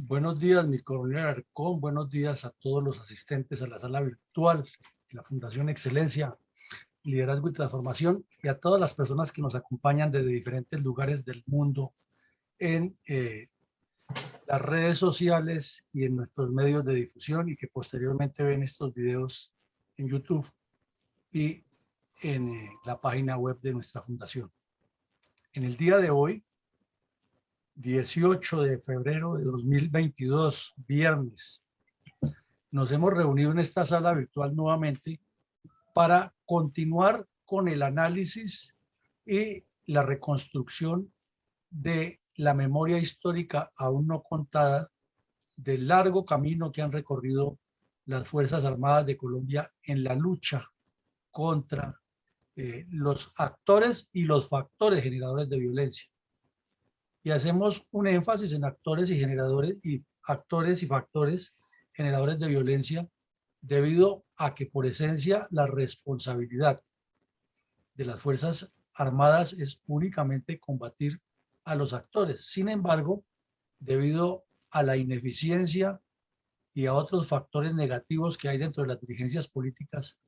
Buenos días, mi coronel Alarcón. Buenos días a todos los asistentes a la sala virtual de la Fundación Excelencia, Liderazgo y Transformación y a todas las personas que nos acompañan desde diferentes lugares del mundo en las redes sociales y en nuestros medios de difusión y que posteriormente ven estos videos en YouTube y en la página web de nuestra fundación. En el día de hoy, 18 de febrero de 2022, viernes, nos hemos reunido en esta sala virtual nuevamente para continuar con el análisis y la reconstrucción de la memoria histórica aún no contada del largo camino que han recorrido las Fuerzas Armadas de Colombia en la lucha contra los actores y los factores generadores de violencia. Y hacemos un énfasis en actores y generadores y actores y factores generadores de violencia debido a que por esencia la responsabilidad de las Fuerzas Armadas es únicamente combatir a los actores. Sin embargo, debido a la ineficiencia y a otros factores negativos que hay dentro de las dirigencias políticas,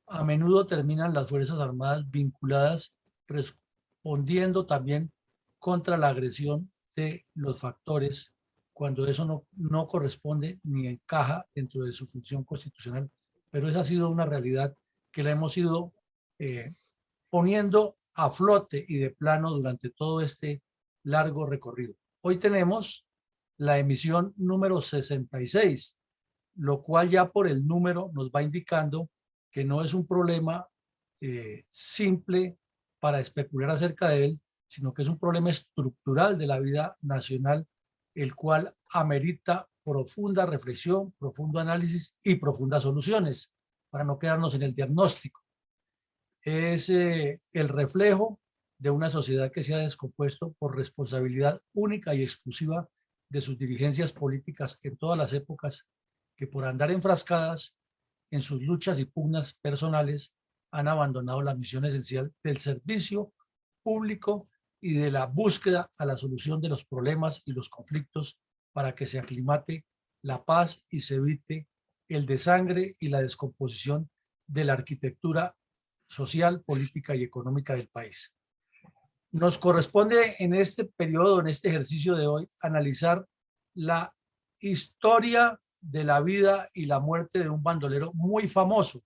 a menudo terminan las Fuerzas Armadas vinculadas, respondiendo también contra la agresión de los factores cuando eso no corresponde ni encaja dentro de su función constitucional. Pero esa ha sido una realidad que la hemos ido poniendo a flote y de plano durante todo este largo recorrido. Hoy tenemos la emisión número 66, lo cual ya por el número nos va indicando que no es un problema simple para especular acerca de él, sino que es un problema estructural de la vida nacional, el cual amerita profunda reflexión, profundo análisis y profundas soluciones, para no quedarnos en el diagnóstico. Es el reflejo de una sociedad que se ha descompuesto por responsabilidad única y exclusiva de sus dirigencias políticas en todas las épocas, que por andar enfrascadas en sus luchas y pugnas personales han abandonado la misión esencial del servicio público y de la búsqueda a la solución de los problemas y los conflictos para que se aclimate la paz y se evite el desangre y la descomposición de la arquitectura social, política y económica del país. Nos corresponde en este periodo, en este ejercicio de hoy, analizar la historia de la vida y la muerte de un bandolero muy famoso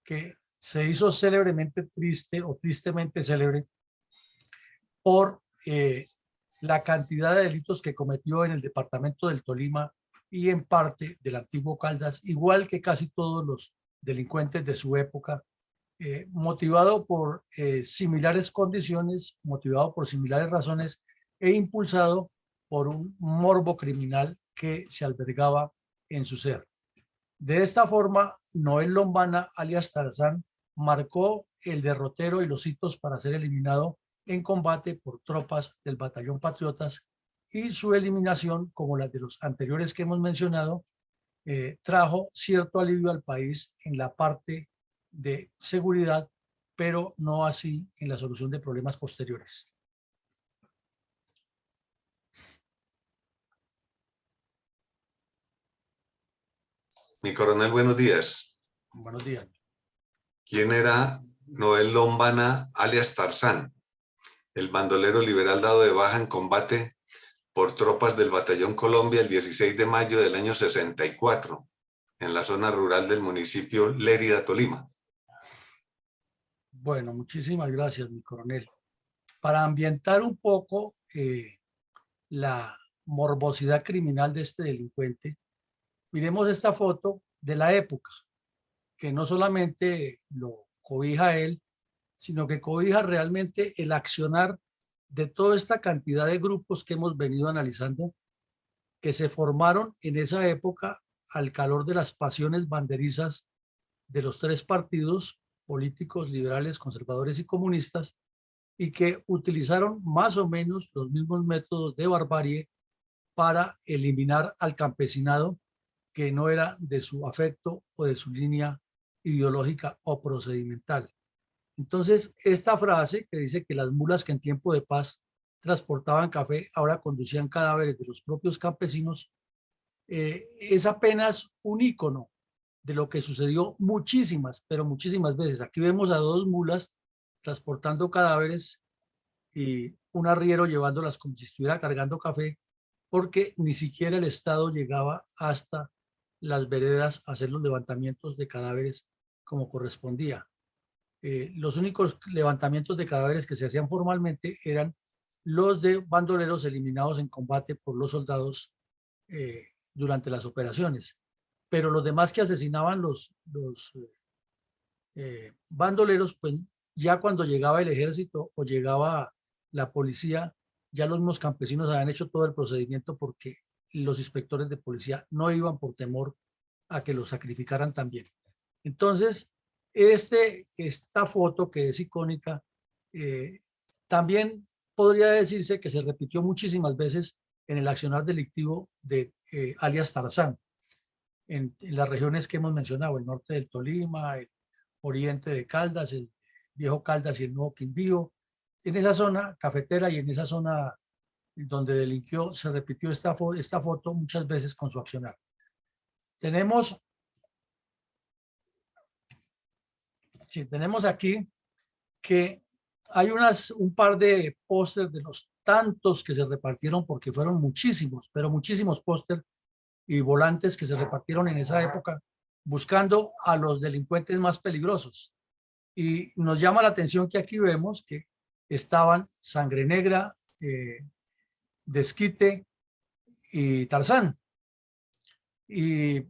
que se hizo célebremente triste o tristemente célebre por la cantidad de delitos que cometió en el departamento del Tolima y en parte del antiguo Caldas, igual que casi todos los delincuentes de su época, motivado por similares condiciones, motivado por similares razones e impulsado por un morbo criminal que se albergaba en su ser. De esta forma, Noel Lombana, alias Tarzán, marcó el derrotero y los hitos para ser eliminado en combate por tropas del Batallón Patriotas, y su eliminación, como las de los anteriores que hemos mencionado, trajo cierto alivio al país en la parte de seguridad, pero no así en la solución de problemas posteriores. Mi coronel, buenos días. Buenos días. ¿Quién era Noel Lombana, alias Tarzán, el bandolero liberal dado de baja en combate por tropas del Batallón Colombia el 16 de mayo del año 64, en la zona rural del municipio Lérida, Tolima? Bueno, muchísimas gracias, mi coronel. Para ambientar un poco la morbosidad criminal de este delincuente, miremos esta foto de la época, que no solamente lo cobija a él, sino que cobija realmente el accionar de toda esta cantidad de grupos que hemos venido analizando, que se formaron en esa época al calor de las pasiones banderizas de los tres partidos políticos, liberales, conservadores y comunistas, y que utilizaron más o menos los mismos métodos de barbarie para eliminar al campesinado que no era de su afecto o de su línea ideológica o procedimental. Entonces, esta frase que dice que las mulas que en tiempo de paz transportaban café, ahora conducían cadáveres de los propios campesinos, es apenas un ícono de lo que sucedió muchísimas, pero muchísimas veces. Aquí vemos a dos mulas transportando cadáveres y un arriero llevándolas como si estuviera cargando café, porque ni siquiera el Estado llegaba hasta las veredas a hacer los levantamientos de cadáveres como correspondía. Los únicos levantamientos de cadáveres que se hacían formalmente eran los de bandoleros eliminados en combate por los soldados durante las operaciones. Pero los demás que asesinaban los bandoleros, pues ya cuando llegaba el ejército o llegaba la policía, ya los mismos campesinos habían hecho todo el procedimiento porque los inspectores de policía no iban por temor a que los sacrificaran también. Entonces, esta foto que es icónica, también podría decirse que se repitió muchísimas veces en el accionar delictivo de alias Tarzán, en las regiones que hemos mencionado, el norte del Tolima, el oriente de Caldas, el viejo Caldas y el nuevo Quindío. En esa zona cafetera y en esa zona donde delinquió, se repitió esta foto muchas veces con su accionar. Tenemos aquí que hay un par de pósters de los tantos que se repartieron, porque fueron muchísimos, pero muchísimos pósters y volantes que se repartieron en esa época buscando a los delincuentes más peligrosos. Y nos llama la atención que aquí vemos que estaban Sangre Negra, Desquite y Tarzán. Y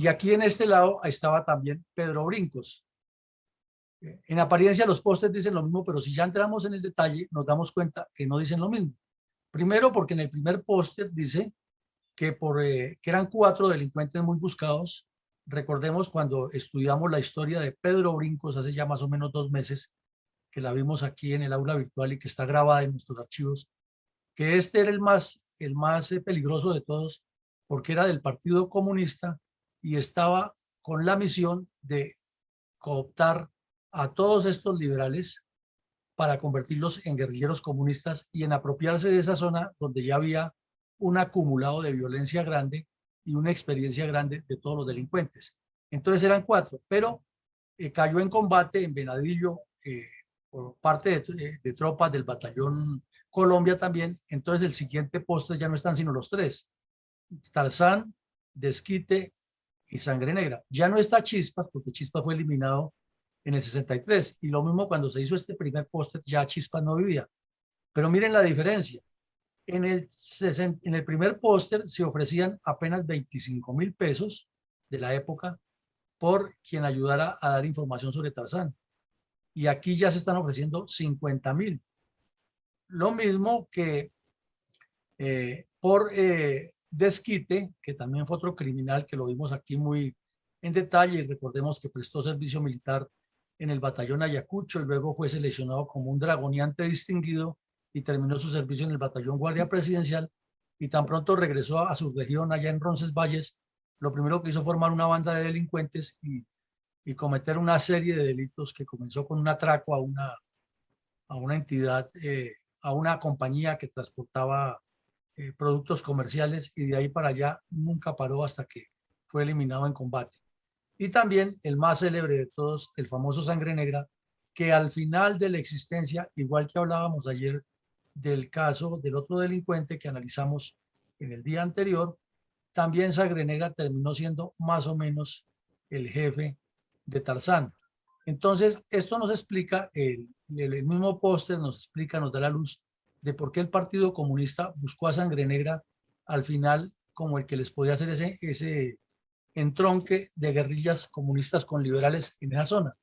aquí en este lado estaba también Pedro Brincos. En apariencia los pósters dicen lo mismo, pero si ya entramos en el detalle nos damos cuenta que no dicen lo mismo. Primero porque en el primer póster dice que eran 4 delincuentes muy buscados. Recordemos cuando estudiamos la historia de Pedro Brincos hace ya más o menos 2 meses, que la vimos aquí en el aula virtual y que está grabada en nuestros archivos, que este era el más peligroso de todos, porque era del Partido Comunista y estaba con la misión de cooptar a todos estos liberales para convertirlos en guerrilleros comunistas y en apropiarse de esa zona donde ya había un acumulado de violencia grande y una experiencia grande de todos los delincuentes. Entonces eran 4, pero cayó en combate en Venadillo por parte de tropas del batallón Colombia también. Entonces el siguiente póster ya no están sino los 3, Tarzán, Desquite y Sangre Negra. Ya no está Chispas, porque Chispas fue eliminado en el 63, y lo mismo cuando se hizo este primer póster, ya Chispas no vivía. Pero miren la diferencia. En el primer póster se ofrecían apenas 25.000 pesos de la época por quien ayudara a dar información sobre Tarzán. Y aquí ya se están ofreciendo 50.000. Lo mismo que por Desquite, que también fue otro criminal que lo vimos aquí muy en detalle. Y recordemos que prestó servicio militar en el batallón Ayacucho y luego fue seleccionado como un dragoneante distinguido y terminó su servicio en el batallón Guardia Presidencial, y tan pronto regresó a su región allá en Roncesvalles, lo primero que hizo fue formar una banda de delincuentes y cometer una serie de delitos que comenzó con un atraco a una entidad, a una compañía que transportaba productos comerciales, y de ahí para allá nunca paró hasta que fue eliminado en combate. Y también el más célebre de todos, el famoso Sangre Negra, que al final de la existencia, igual que hablábamos ayer del caso del otro delincuente que analizamos en el día anterior, también Sangre Negra terminó siendo más o menos el jefe de Tarzán. Entonces, esto nos explica, el mismo póster nos explica, nos da la luz de por qué el Partido Comunista buscó a Sangre Negra al final como el que les podía hacer ese entronque de guerrillas comunistas con liberales en esa zona,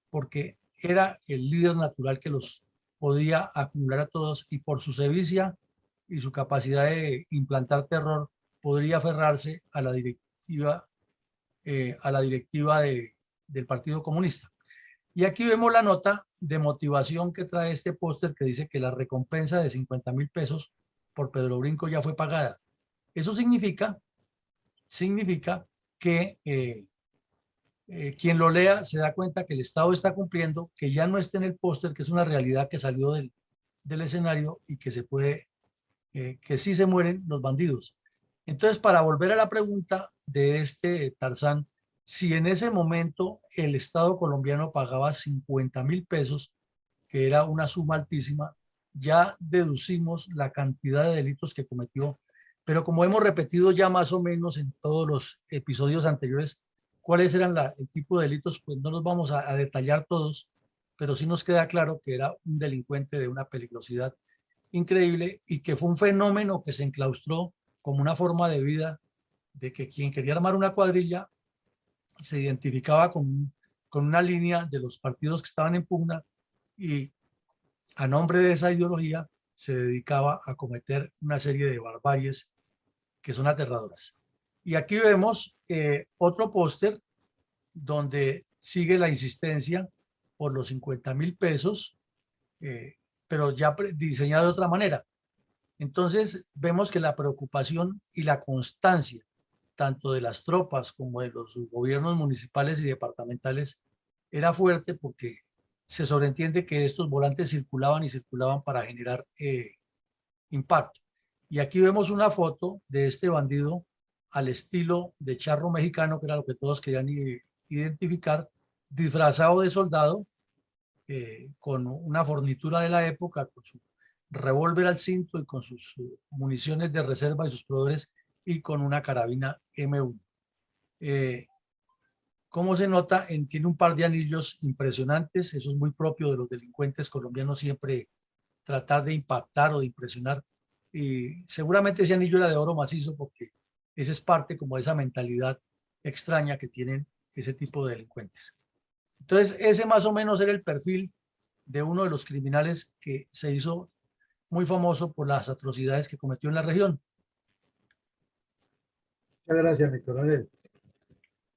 porque era el líder natural que los podía acumular a todos, y por su sevicia y su capacidad de implantar terror podría aferrarse a la directiva, del Partido Comunista. Y aquí vemos la nota de motivación que trae este póster, que dice que la recompensa de 50.000 pesos por Pedro Brinco ya fue pagada. Eso significa que quien lo lea se da cuenta que el Estado está cumpliendo, que ya no está en el póster, que es una realidad que salió del escenario y que se puede, que sí se mueren los bandidos. Entonces, para volver a la pregunta de este Tarzán, si en ese momento el Estado colombiano pagaba 50.000 pesos, que era una suma altísima, ya deducimos la cantidad de delitos que cometió. Pero como hemos repetido ya más o menos en todos los episodios anteriores, cuáles eran el tipo de delitos, pues no los vamos a detallar todos, pero sí nos queda claro que era un delincuente de una peligrosidad increíble y que fue un fenómeno que se enclaustró como una forma de vida, de que quien quería armar una cuadrilla se identificaba con una línea de los partidos que estaban en pugna y a nombre de esa ideología se dedicaba a cometer una serie de barbaries que son aterradoras. Y aquí vemos otro póster donde sigue la insistencia por los 50.000 pesos, pero ya diseñado de otra manera. Entonces vemos que la preocupación y la constancia, tanto de las tropas como de los gobiernos municipales y departamentales, era fuerte porque se sobreentiende que estos volantes circulaban y circulaban para generar impacto. Y aquí vemos una foto de este bandido al estilo de charro mexicano, que era lo que todos querían identificar, disfrazado de soldado, con una fornitura de la época, con su revólver al cinto y con sus municiones de reserva y sus proveedores y con una carabina M1. Como se nota, tiene un par de anillos impresionantes, eso es muy propio de los delincuentes colombianos, siempre tratar de impactar o de impresionar. Y seguramente ese anillo era de oro macizo porque esa es parte como de esa mentalidad extraña que tienen ese tipo de delincuentes. Entonces, ese más o menos era el perfil de uno de los criminales que se hizo muy famoso por las atrocidades que cometió en la región. Muchas gracias, mi coronel.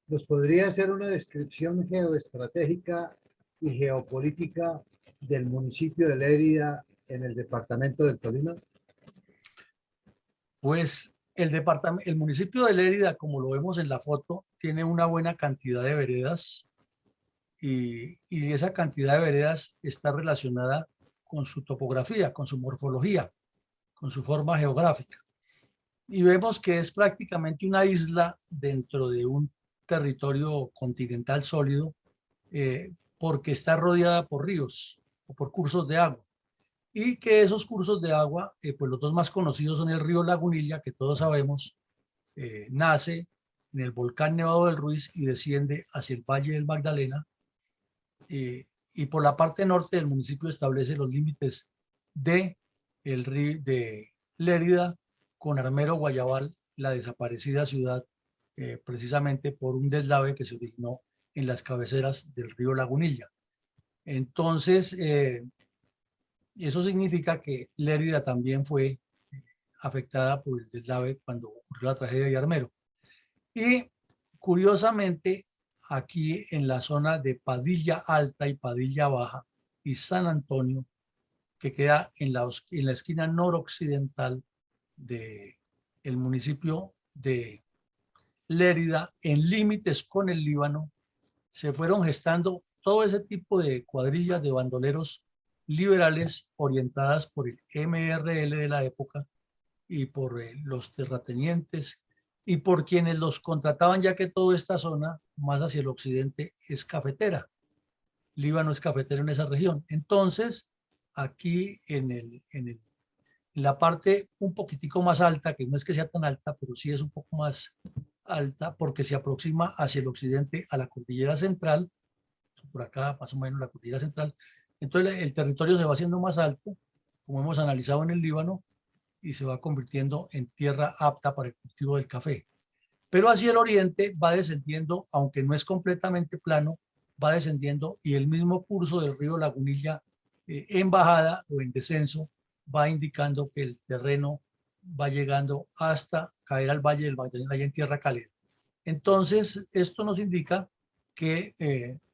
¿Nos podría hacer una descripción geoestratégica y geopolítica del municipio de Lérida en el departamento del Tolima? Pues el municipio de Lérida, como lo vemos en la foto, tiene una buena cantidad de veredas y esa cantidad de veredas está relacionada con su topografía, con su morfología, con su forma geográfica. Y vemos que es prácticamente una isla dentro de un territorio continental sólido, porque está rodeada por ríos o por cursos de agua. Y que esos cursos de agua, pues los dos más conocidos son el río Lagunilla, que todos sabemos, nace en el volcán Nevado del Ruiz y desciende hacia el Valle del Magdalena. Y por la parte norte del municipio establece los límites de el río de Lérida con Armero Guayabal, la desaparecida ciudad, precisamente por un deslave que se originó en las cabeceras del río Lagunilla. Entonces, eso significa que Lérida también fue afectada por el deslave cuando ocurrió la tragedia de Armero. Y curiosamente, aquí en la zona de Padilla Alta y Padilla Baja y San Antonio, que queda en la esquina noroccidental del municipio de Lérida, en límites con el Líbano, se fueron gestando todo ese tipo de cuadrillas de bandoleros liberales orientadas por el MRL de la época y por los terratenientes y por quienes los contrataban, ya que toda esta zona, más hacia el occidente, es cafetera. Líbano es cafetero en esa región. Entonces, aquí en la parte un poquitico más alta, que no es que sea tan alta, pero sí es un poco más alta, porque se aproxima hacia el occidente a la cordillera central, por acá más o menos la cordillera central. Entonces el territorio se va haciendo más alto, como hemos analizado en el Líbano, y se va convirtiendo en tierra apta para el cultivo del café. Pero hacia el oriente va descendiendo, aunque no es completamente plano, va descendiendo y el mismo curso del río Lagunilla, en bajada o en descenso, va indicando que el terreno va llegando hasta caer al Valle del Magdalena, allá en tierra cálida. Entonces, esto nos indica que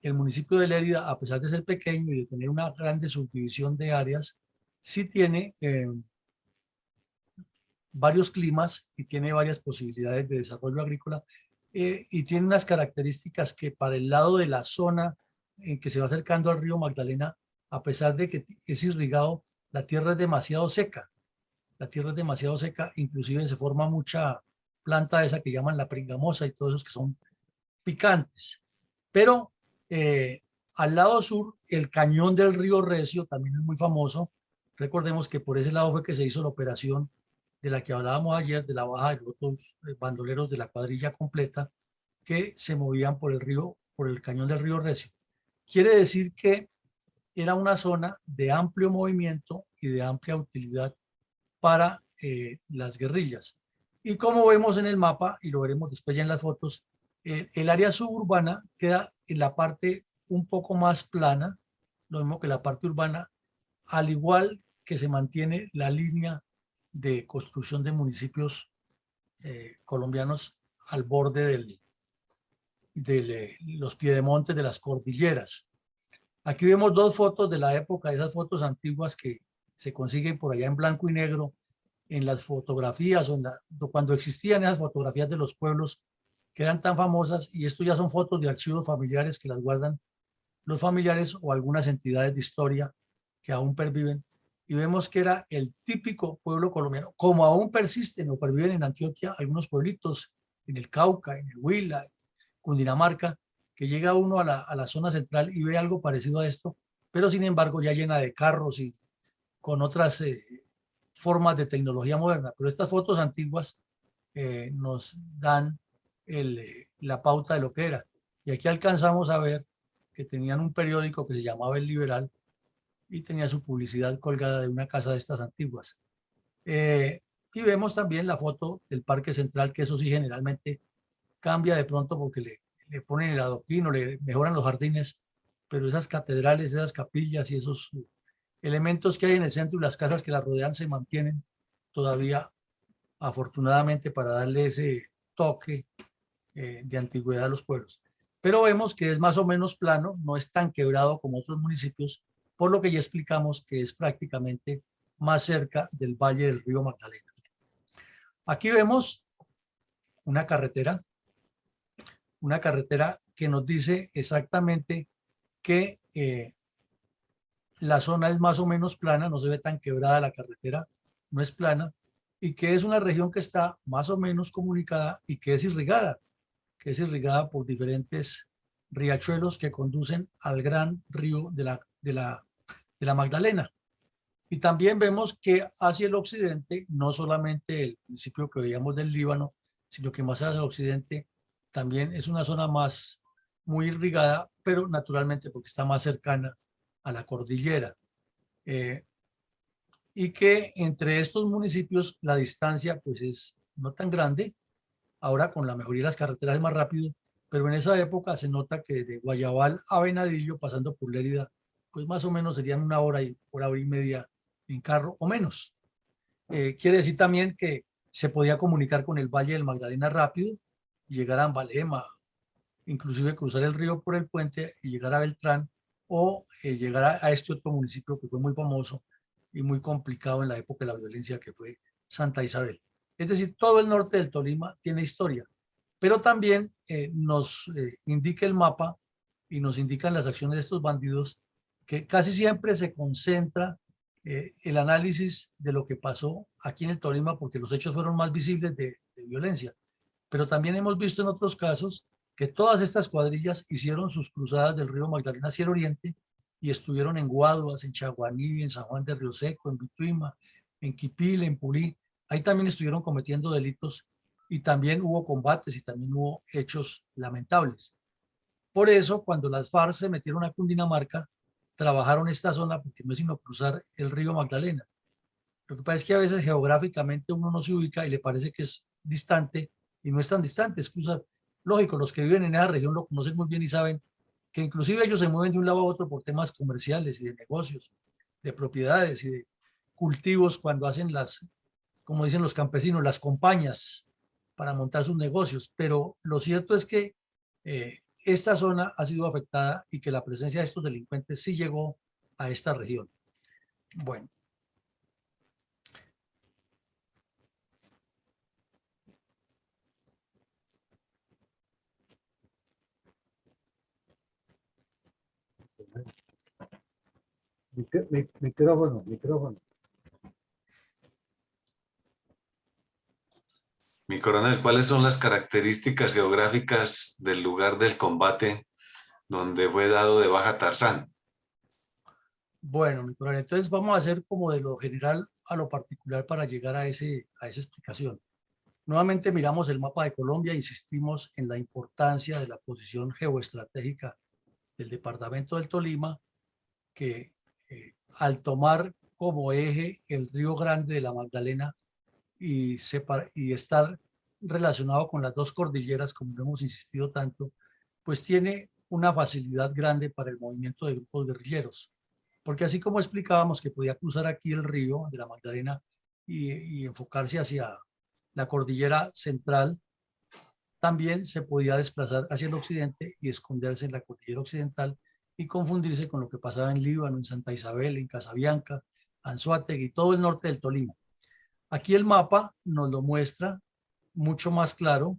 el municipio de Lérida, a pesar de ser pequeño y de tener una grande subdivisión de áreas, sí tiene varios climas y tiene varias posibilidades de desarrollo agrícola, y tiene unas características que para el lado de la zona en que se va acercando al río Magdalena, a pesar de que es irrigado, la tierra es demasiado seca. La tierra es demasiado seca, inclusive se forma mucha planta esa que llaman la pringamosa y todos esos que son picantes. Pero al lado sur, el cañón del río Recio también es muy famoso. Recordemos que por ese lado fue que se hizo la operación de la que hablábamos ayer, de la baja de los otros bandoleros de la cuadrilla completa que se movían por el río, por el cañón del río Recio. Quiere decir que era una zona de amplio movimiento y de amplia utilidad para las guerrillas. Y como vemos en el mapa, y lo veremos después ya en las fotos, el área suburbana queda en la parte un poco más plana, lo mismo que la parte urbana, al igual que se mantiene la línea de construcción de municipios colombianos al borde de los piedemontes de las cordilleras. Aquí vemos dos fotos de la época, de esas fotos antiguas que se consiguen por allá en blanco y negro, en las fotografías o cuando existían esas fotografías de los pueblos que eran tan famosas, y esto ya son fotos de archivos familiares que las guardan los familiares o algunas entidades de historia que aún perviven, y vemos que era el típico pueblo colombiano, como aún persisten o perviven en Antioquia algunos pueblitos, en el Cauca, en el Huila, Cundinamarca, que llega uno a la zona central y ve algo parecido a esto, pero sin embargo ya llena de carros y con otras formas de tecnología moderna. Pero estas fotos antiguas nos dan la pauta de lo que era. Y aquí alcanzamos a ver que tenían un periódico que se llamaba El Liberal y tenía su publicidad colgada de una casa de estas antiguas. Y vemos también la foto del Parque Central, que eso sí generalmente cambia de pronto porque le ponen el adoquín o le mejoran los jardines, pero esas catedrales, esas capillas y esos elementos que hay en el centro y las casas que las rodean se mantienen todavía, afortunadamente, para darle ese toque de antigüedad a los pueblos. Pero vemos que es más o menos plano, no es tan quebrado como otros municipios, por lo que ya explicamos que es prácticamente más cerca del valle del río Magdalena. Aquí vemos una carretera que nos dice exactamente que la zona es más o menos plana, no se ve tan quebrada la carretera, no es plana, y que es una región que está más o menos comunicada y que es irrigada por diferentes riachuelos que conducen al gran río de la Magdalena. Y también vemos que hacia el occidente, no solamente el municipio que veíamos del Líbano, sino que más hacia el occidente también es una zona más muy irrigada, pero naturalmente porque está más cercana a la cordillera. Y que entre estos municipios la distancia pues es no tan grande. Ahora con la mejoría de las carreteras es más rápido, pero en esa época se nota que de Guayabal a Venadillo, pasando por Lérida, pues más o menos serían una hora y media en carro o menos. Quiere decir también que se podía comunicar con el Valle del Magdalena rápido, llegar a Ambalema, inclusive cruzar el río por el puente y llegar a Beltrán, o llegar a este otro municipio que fue muy famoso y muy complicado en la época de la violencia, que fue Santa Isabel. Es decir, todo el norte del Tolima tiene historia, pero también nos indica el mapa y nos indican las acciones de estos bandidos, que casi siempre se concentra el análisis de lo que pasó aquí en el Tolima, porque los hechos fueron más visibles de violencia. Pero también hemos visto en otros casos que todas estas cuadrillas hicieron sus cruzadas del río Magdalena hacia el oriente y estuvieron en Guaduas, en Chaguaní, en San Juan de Río Seco, en Vituima, en Quipil, en Pulí. Ahí también estuvieron cometiendo delitos y también hubo combates y también hubo hechos lamentables. Por eso, cuando las FARC se metieron a Cundinamarca, trabajaron esta zona porque no es sino cruzar el río Magdalena. Lo que pasa es que a veces geográficamente uno no se ubica y le parece que es distante y no es tan distante. Es cruzar. Lógico, los que viven en esa región lo conocen muy bien y saben que inclusive ellos se mueven de un lado a otro por temas comerciales y de negocios, de propiedades y de cultivos cuando hacen como dicen los campesinos, las compañías para montar sus negocios. Pero lo cierto es que esta zona ha sido afectada y que la presencia de estos delincuentes sí llegó a esta región. Bueno. Micrófono, micrófono. Mi coronel, ¿cuáles son las características geográficas del lugar del combate donde fue dado de baja Tarzán? Bueno, mi coronel, entonces vamos a hacer como de lo general a lo particular para llegar a esa explicación. Nuevamente miramos el mapa de Colombia, insistimos en la importancia de la posición geoestratégica del departamento del Tolima, que al tomar como eje el Río Grande de la Magdalena y estar relacionado con las dos cordilleras, como hemos insistido tanto, pues tiene una facilidad grande para el movimiento de grupos guerrilleros. Porque así como explicábamos que podía cruzar aquí el río de la Magdalena y enfocarse hacia la cordillera central, también se podía desplazar hacia el occidente y esconderse en la cordillera occidental y confundirse con lo que pasaba en Líbano, en Santa Isabel, en Casabianca, Anzoátegui y todo el norte del Tolima. Aquí el mapa nos lo muestra mucho más claro,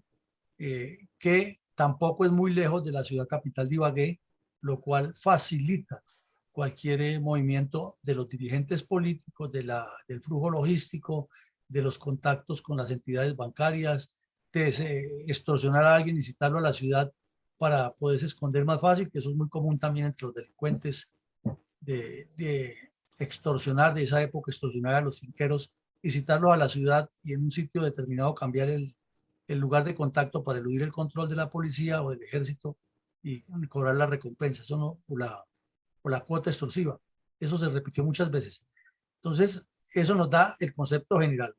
que tampoco es muy lejos de la ciudad capital de Ibagué, lo cual facilita cualquier movimiento de los dirigentes políticos, del flujo logístico, de los contactos con las entidades bancarias, de extorsionar a alguien y citarlo a la ciudad para poderse esconder más fácil, que eso es muy común también entre los delincuentes, de extorsionar, de esa época extorsionar a los finqueros y citarlos a la ciudad y en un sitio determinado cambiar el lugar de contacto para eludir el control de la policía o del ejército y cobrar la recompensa, eso no, o la cuota extorsiva. Eso se repitió muchas veces. Entonces, eso nos da el concepto general.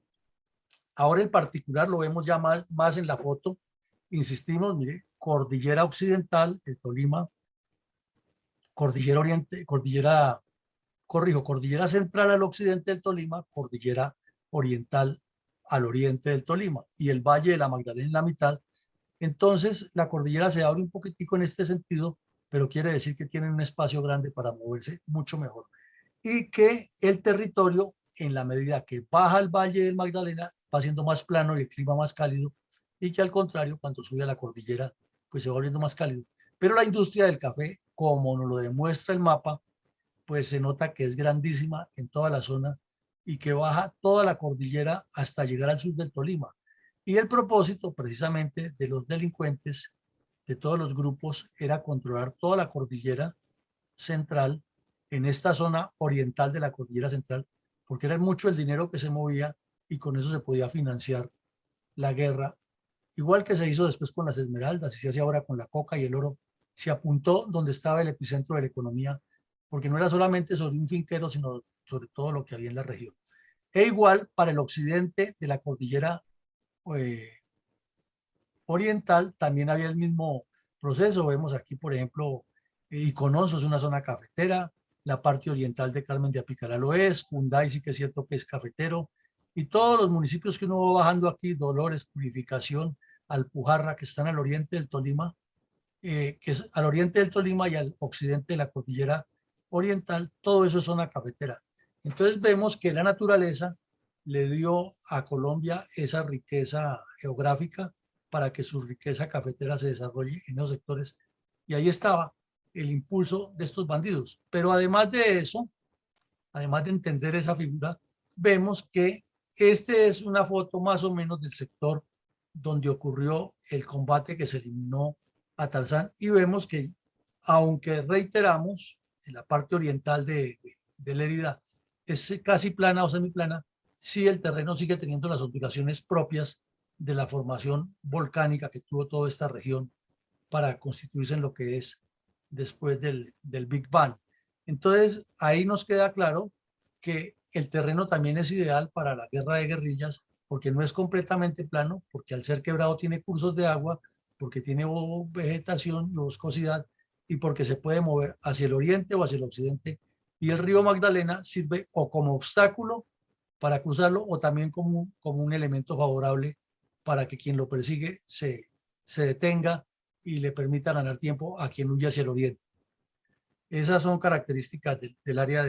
Ahora el particular lo vemos ya más en la foto. Insistimos, mire, cordillera occidental, el Tolima, cordillera oriente, cordillera central al occidente del Tolima, cordillera oriental al oriente del Tolima y el Valle de la Magdalena en la mitad. Entonces, la cordillera se abre un poquitico en este sentido, pero quiere decir que tienen un espacio grande para moverse mucho mejor. Y que el territorio, en la medida que baja el Valle del Magdalena, va siendo más plano y el clima más cálido, y que al contrario, cuando sube a la cordillera, pues se va volviendo más cálido. Pero la industria del café, como nos lo demuestra el mapa, pues se nota que es grandísima en toda la zona y que baja toda la cordillera hasta llegar al sur del Tolima. Y el propósito precisamente de los delincuentes, de todos los grupos, era controlar toda la cordillera central en esta zona oriental de la cordillera central, porque era mucho el dinero que se movía y con eso se podía financiar la guerra, igual que se hizo después con las esmeraldas y se hace ahora con la coca y el oro. Se apuntó donde estaba el epicentro de la economía, porque no era solamente sobre un finquero, sino sobre todo lo que había en la región. E igual para el occidente de la cordillera oriental también había el mismo proceso. Vemos aquí, por ejemplo, Iconoso es una zona cafetera, la parte oriental de Carmen de Apicará lo es, Cunday sí que es cierto que es cafetero, y todos los municipios que uno va bajando aquí, Dolores, Purificación, Alpujarra, que están al oriente del Tolima, que es al oriente del Tolima y al occidente de la cordillera oriental, todo eso es zona cafetera. Entonces vemos que la naturaleza le dio a Colombia esa riqueza geográfica para que su riqueza cafetera se desarrolle en esos sectores. Y ahí estaba el impulso de estos bandidos. Pero además de eso, además de entender esa figura, vemos que este es una foto más o menos del sector donde ocurrió el combate que se eliminó a Tarzán y vemos que, aunque reiteramos, en la parte oriental de Lérida es casi plana o semiplana, sí el terreno sigue teniendo las ondulaciones propias de la formación volcánica que tuvo toda esta región para constituirse en lo que es después del Big Bang. Entonces, ahí nos queda claro que el terreno también es ideal para la guerra de guerrillas, porque no es completamente plano, porque al ser quebrado tiene cursos de agua, porque tiene vegetación y boscosidad, y porque se puede mover hacia el oriente o hacia el occidente. Y el río Magdalena sirve o como obstáculo para cruzarlo o también como un elemento favorable para que quien lo persigue se detenga y le permita ganar tiempo a quien huye hacia el oriente. Esas son características del área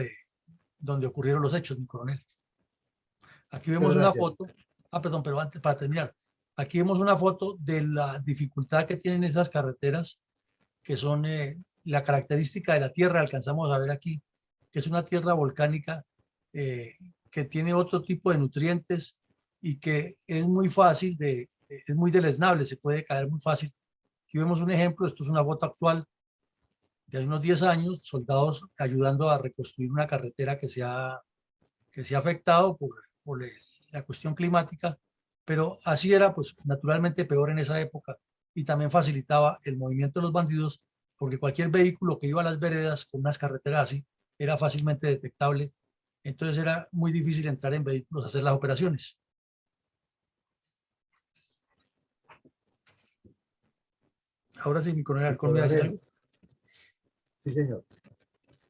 donde ocurrieron los hechos, mi coronel. Aquí vemos una foto, perdón, pero antes, para terminar, aquí vemos una foto de la dificultad que tienen esas carreteras, que son la característica de la tierra, alcanzamos a ver aquí que es una tierra volcánica que tiene otro tipo de nutrientes y que es muy fácil es muy deleznable, se puede caer muy fácil. Aquí vemos un ejemplo, esto es una foto actual de hace unos 10 años, soldados ayudando a reconstruir una carretera que se ha afectado por la cuestión climática, pero así era pues naturalmente peor en esa época y también facilitaba el movimiento de los bandidos porque cualquier vehículo que iba a las veredas con unas carreteras así era fácilmente detectable, entonces era muy difícil entrar en vehículos a hacer las operaciones. Ahora sí, mi coronel Halcón, ¿me hace algo? Sí, señor.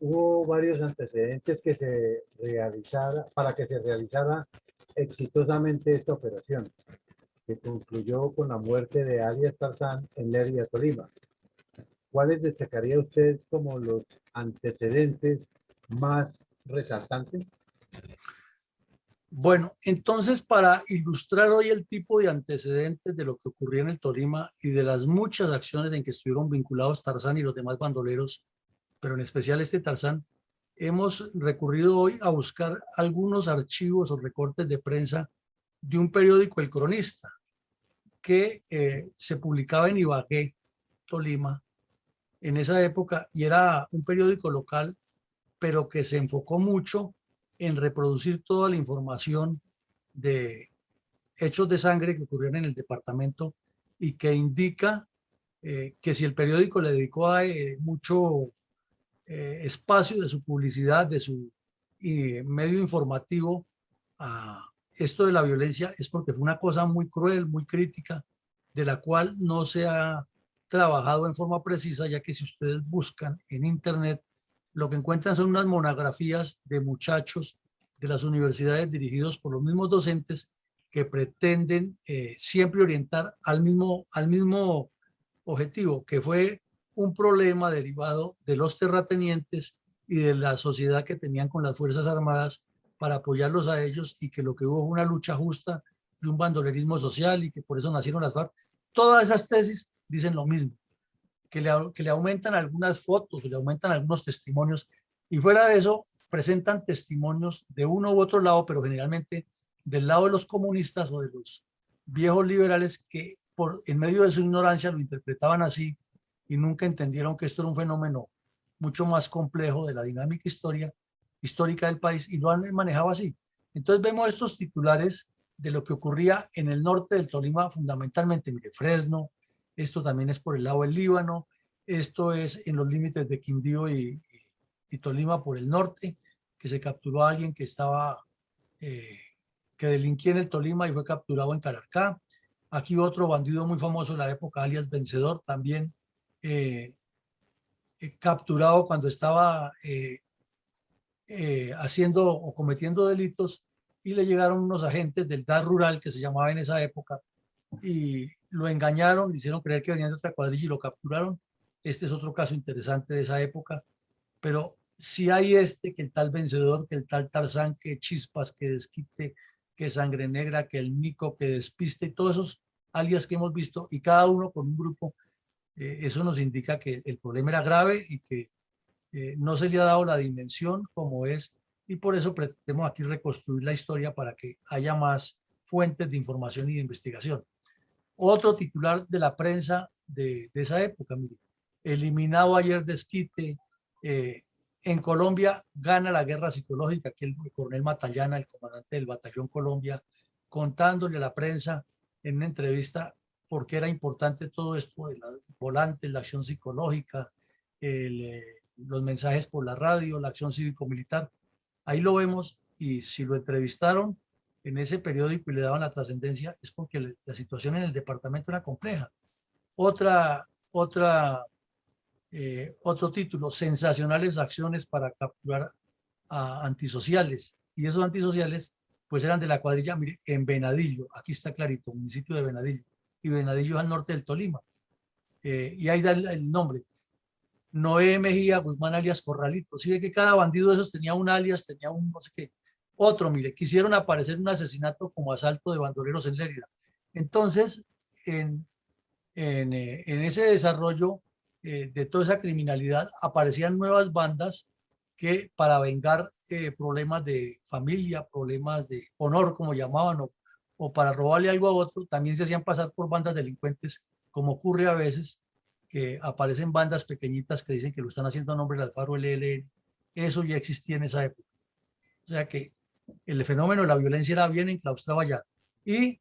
Hubo varios antecedentes que se realizara, para que se realizara exitosamente esta operación, que concluyó con la muerte de alias Tarzán en Lerida, Tolima. ¿Cuáles destacaría usted como los antecedentes más resaltantes? Bueno, entonces para ilustrar hoy el tipo de antecedentes de lo que ocurrió en el Tolima y de las muchas acciones en que estuvieron vinculados Tarzán y los demás bandoleros, pero en especial este Tarzán, hemos recurrido hoy a buscar algunos archivos o recortes de prensa de un periódico, El Cronista, que se publicaba en Ibagué, Tolima, en esa época, y era un periódico local, pero que se enfocó mucho en reproducir toda la información de hechos de sangre que ocurrieron en el departamento y que indica que si el periódico le dedicó a, mucho espacio de su publicidad, de su medio informativo a esto de la violencia, es porque fue una cosa muy cruel, muy crítica, de la cual no se ha trabajado en forma precisa, ya que si ustedes buscan en internet, lo que encuentran son unas monografías de muchachos de las universidades dirigidos por los mismos docentes que pretenden siempre orientar al mismo objetivo, que fue un problema derivado de los terratenientes y de la sociedad que tenían con las Fuerzas Armadas para apoyarlos a ellos y que lo que hubo fue una lucha justa de un bandolerismo social y que por eso nacieron las FARC. Todas esas tesis dicen lo mismo, que le aumentan algunas fotos, que le aumentan algunos testimonios y fuera de eso presentan testimonios de uno u otro lado, pero generalmente del lado de los comunistas o de los viejos liberales que en medio de su ignorancia lo interpretaban así y nunca entendieron que esto era un fenómeno mucho más complejo de la dinámica histórica del país y lo han manejado así. Entonces vemos estos titulares de lo que ocurría en el norte del Tolima fundamentalmente, mire, Fresno, esto también es por el lado del Líbano, esto es en los límites de Quindío y Tolima por el norte, que se capturó a alguien que estaba, que delinquía en el Tolima y fue capturado en Calarcá. Aquí otro bandido muy famoso de la época, alias Vencedor, también capturado cuando estaba haciendo o cometiendo delitos y le llegaron unos agentes del DAR rural que se llamaba en esa época y lo engañaron, le hicieron creer que venían de otra cuadrilla y lo capturaron. Este es otro caso interesante de esa época, pero si hay que el tal Vencedor, que el tal Tarzán, que Chispas, que Desquite, que Sangre Negra, que el Mico, que Despiste, todos esos alias que hemos visto y cada uno con un grupo, eso nos indica que el problema era grave y que no se le ha dado la dimensión como es y por eso pretendemos aquí reconstruir la historia para que haya más fuentes de información y de investigación. Otro titular de la prensa de esa época, mire, eliminado ayer Desquite, en Colombia gana la guerra psicológica, que el coronel Matallana, el comandante del batallón Colombia, contándole a la prensa en una entrevista por qué era importante todo esto, el volante, la acción psicológica, los mensajes por la radio, la acción cívico-militar. Ahí lo vemos y si lo entrevistaron en ese periódico y le daban la trascendencia es porque la situación en el departamento era compleja. Otro título, sensacionales acciones para capturar a antisociales. Y esos antisociales pues eran de la cuadrilla, mire, en Venadillo, aquí está clarito, municipio de Venadillo. Y Venadillo es al norte del Tolima. Y ahí da el nombre. Noé Mejía Guzmán alias Corralito. Sí ve que cada bandido de esos tenía un alias, tenía un no sé qué. Otro, mire, quisieron aparecer un asesinato como asalto de bandoleros en Lérida. Entonces, en ese desarrollo de toda esa criminalidad aparecían nuevas bandas que para vengar problemas de familia, problemas de honor, como llamaban, o para robarle algo a otro, también se hacían pasar por bandas delincuentes, como ocurre a veces, que aparecen bandas pequeñitas que dicen que lo están haciendo a nombre del Alfaro LLN. Eso ya existía en esa época. O sea que el fenómeno de la violencia era bien enclaustrado allá. Y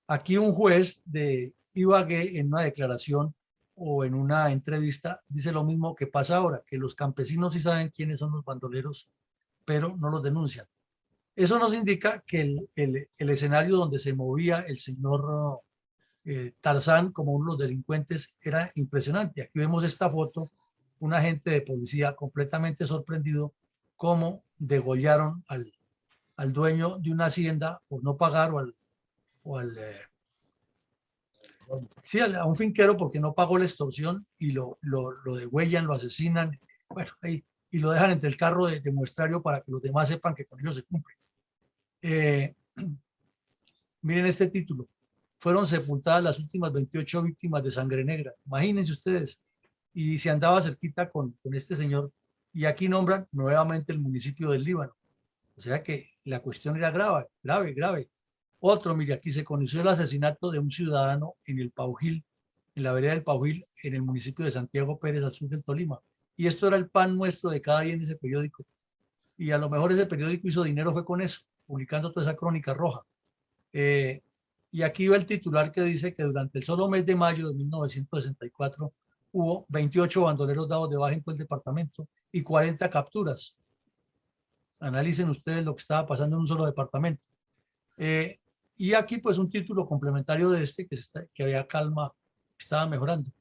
aquí un juez de Ibagué, en una declaración o en una entrevista, dice lo mismo que pasa ahora, que los campesinos sí saben quiénes son los bandoleros, pero no los denuncian. Eso nos indica que el escenario donde se movía el señor Tarzán como uno de los delincuentes era impresionante. Aquí vemos esta foto, un agente de policía completamente sorprendido cómo degollaron al dueño de una hacienda por no pagar sí, a un finquero porque no pagó la extorsión y lo degüellan, lo asesinan, bueno, ahí, y lo dejan entre el carro de muestrario para que los demás sepan que con ellos se cumple. Miren este título. Fueron sepultadas las últimas 28 víctimas de Sangre Negra. Imagínense ustedes. Y se andaba cerquita con este señor. Y aquí nombran nuevamente el municipio del Líbano. O sea que la cuestión era grave, grave, grave. Otro, mire, aquí se conoció el asesinato de un ciudadano en el Paujil, en la vereda del Paujil, en el municipio de Santiago Pérez, al sur del Tolima. Y esto era el pan nuestro de cada día en ese periódico. Y a lo mejor ese periódico hizo dinero fue con eso, publicando toda esa crónica roja. Y aquí va el titular que dice que durante el solo mes de mayo de 1964 hubo 28 bandoleros dados de baja en todo el departamento y 40 capturas. Analicen ustedes lo que estaba pasando en un solo departamento. Y aquí pues un título complementario de este que había calma, estaba mejorando.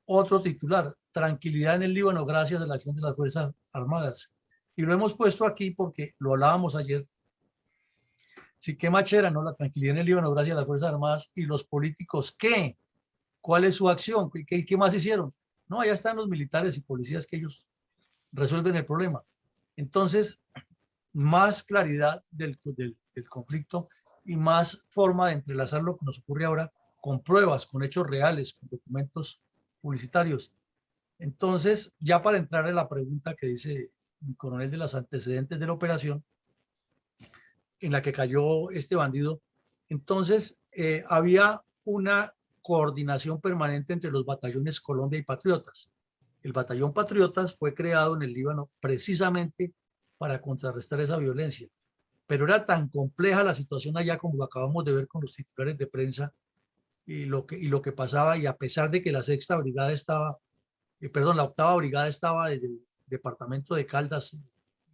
Otro titular, tranquilidad en el Líbano gracias a la acción de las Fuerzas Armadas. Y lo hemos puesto aquí porque lo hablábamos ayer. Sí, qué machera, ¿no? La tranquilidad en el Líbano gracias a las Fuerzas Armadas y los políticos, ¿qué? ¿Cuál es su acción? ¿Qué más hicieron? No, allá están los militares y policías que ellos resuelven el problema. Entonces, más claridad del conflicto y más forma de entrelazar lo que nos ocurre ahora con pruebas, con hechos reales, con documentos publicitarios. Entonces, ya para entrar en la pregunta que dice mi coronel de los antecedentes de la operación en la que cayó este bandido, entonces había una coordinación permanente entre los batallones Colombia y Patriotas. El batallón Patriotas fue creado en el Líbano precisamente para contrarrestar esa violencia, pero era tan compleja la situación allá como lo acabamos de ver con los titulares de prensa y lo que pasaba, y a pesar de que la sexta brigada estaba, la octava brigada estaba desde el departamento de Caldas,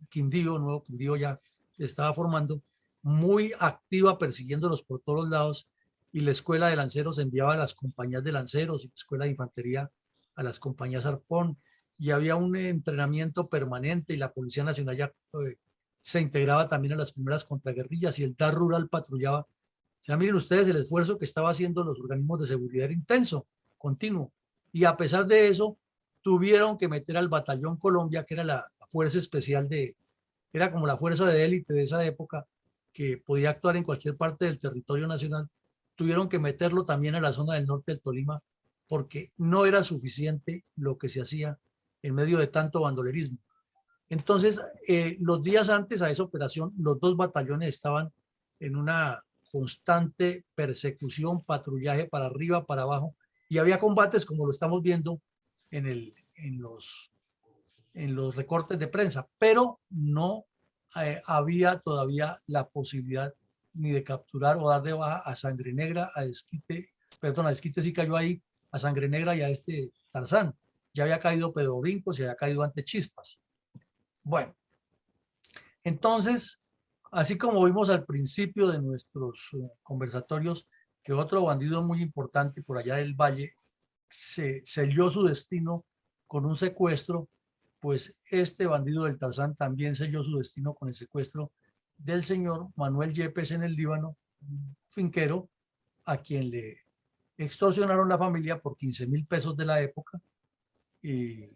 Quindío, Nuevo Quindío ya se estaba formando, muy activa persiguiéndolos por todos lados, y la escuela de lanceros enviaba a las compañías de lanceros y la escuela de infantería a las compañías arpón, y había un entrenamiento permanente y la Policía Nacional ya se integraba también a las primeras contraguerrillas y el TAR Rural patrullaba. O sea, miren ustedes el esfuerzo que estaba haciendo los organismos de seguridad era intenso, continuo, y a pesar de eso tuvieron que meter al Batallón Colombia, que era la fuerza especial era como la fuerza de élite de esa época, que podía actuar en cualquier parte del territorio nacional. Tuvieron que meterlo también a la zona del norte del Tolima, porque no era suficiente lo que se hacía en medio de tanto bandolerismo. Entonces, los días antes a esa operación, los dos batallones estaban en una constante persecución, patrullaje para arriba, para abajo, y había combates como lo estamos viendo en los recortes de prensa, pero no había todavía la posibilidad ni de capturar o dar de baja a Sangre Negra, a Desquite sí cayó ahí, a Sangre Negra y a este Tarzán. Ya había caído Pedro Brincos y había caído ante Chispas. Bueno, entonces, así como vimos al principio de nuestros conversatorios, que otro bandido muy importante por allá del Valle se selló su destino con un secuestro, pues este bandido del Tarzán también selló su destino con el secuestro del señor Manuel Yepes en el Líbano, un finquero a quien le extorsionaron la familia por 15.000 pesos de la época. Y